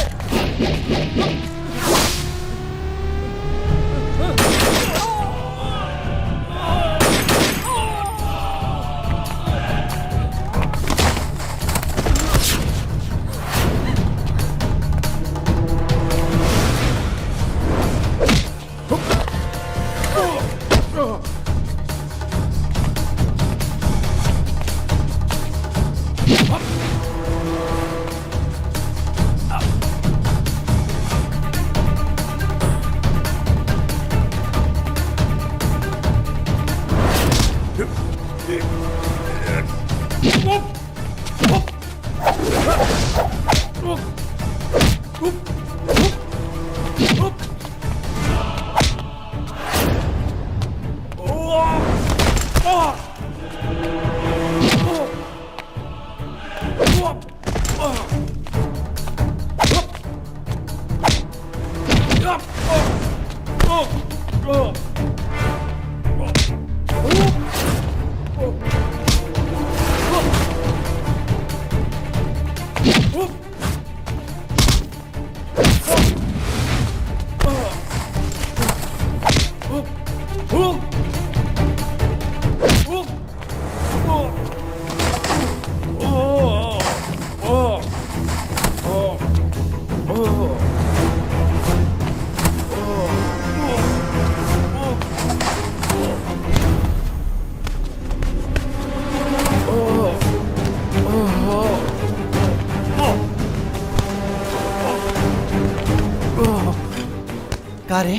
कारे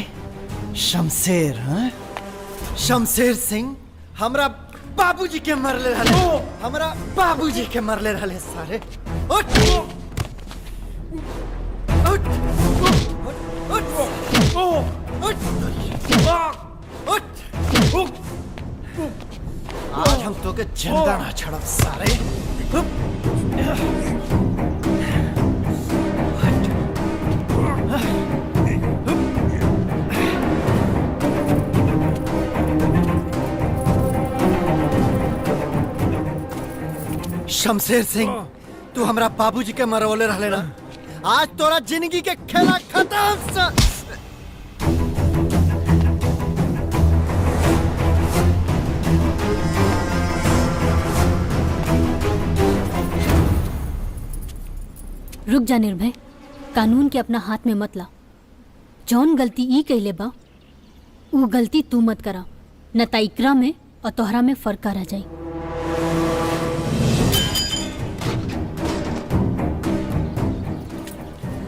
शमशेर, हाँ? शमशेर सिंह हमरा बाबूजी के मरले रहले, हमरा बाबूजी के मरले रहले सारे। उठ! उठ! उठ! उठ! आज हम तो के जिंदा ना छोड़ब सारे। शमशेर सिंह, तू हमरा बाबूजी के मरवले रहले ना, आज तोरा जिंदगी के खेला खत्म। रुक जा निर्भय, कानून के अपना हाथ में मत ला। जौन गलती ई कइले बा ऊ गलती तू मत करा, न त इकरा में और तोहरा में फर्क रह जाई।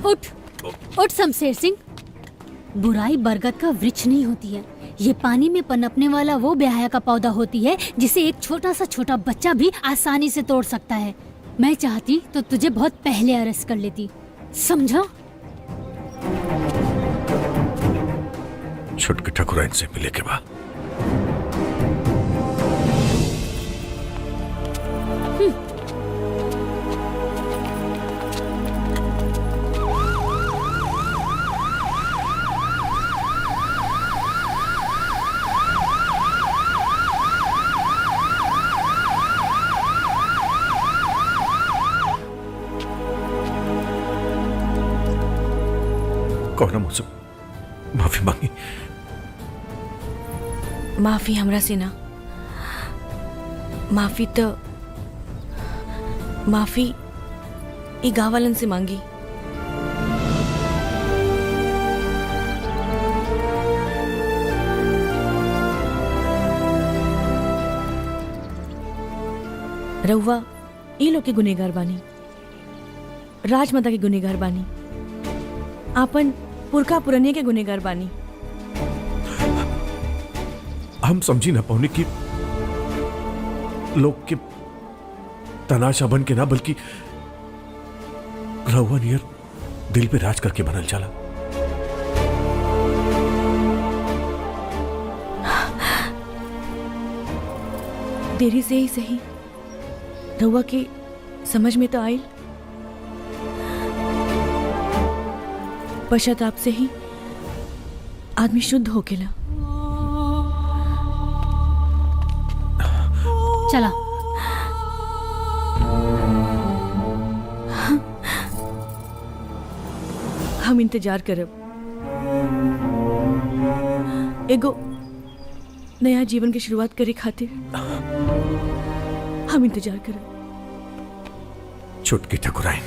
उठ उठ शमशेर सिंह, बुराई बरगद का वृक्ष नहीं होती है, ये पानी में पनपने वाला वो बेहया का पौधा होती है जिसे एक छोटा बच्चा भी आसानी से तोड़ सकता है। मैं चाहती तो तुझे बहुत पहले अरेस्ट कर लेती, समझा? छुटकी ठाकुराइन से मिले के बाद कौन मुझसे माफी मांगी? माफी हमरा से ना, माफी ई गांव से मांगी। रउआ ई लोग के गुनेगार बानी, राजमाता के गुनेगार बानी, आपन पुरखा पुरनिया के गुनेगार बानी। हम समझी ना पौने की लोग के तनाशा बन के ना, बल्कि रहुआ नियर दिल पे राज करके बनल चला। देरी से ही सही रहुआ के समझ में तो आई, पश्चाताप से ही आदमी शुद्ध हो गेला। चला हम इंतजार करब, एगो नया जीवन की शुरुआत करे खातिर हम इंतजार करब। छुटकी ठाकुराइन,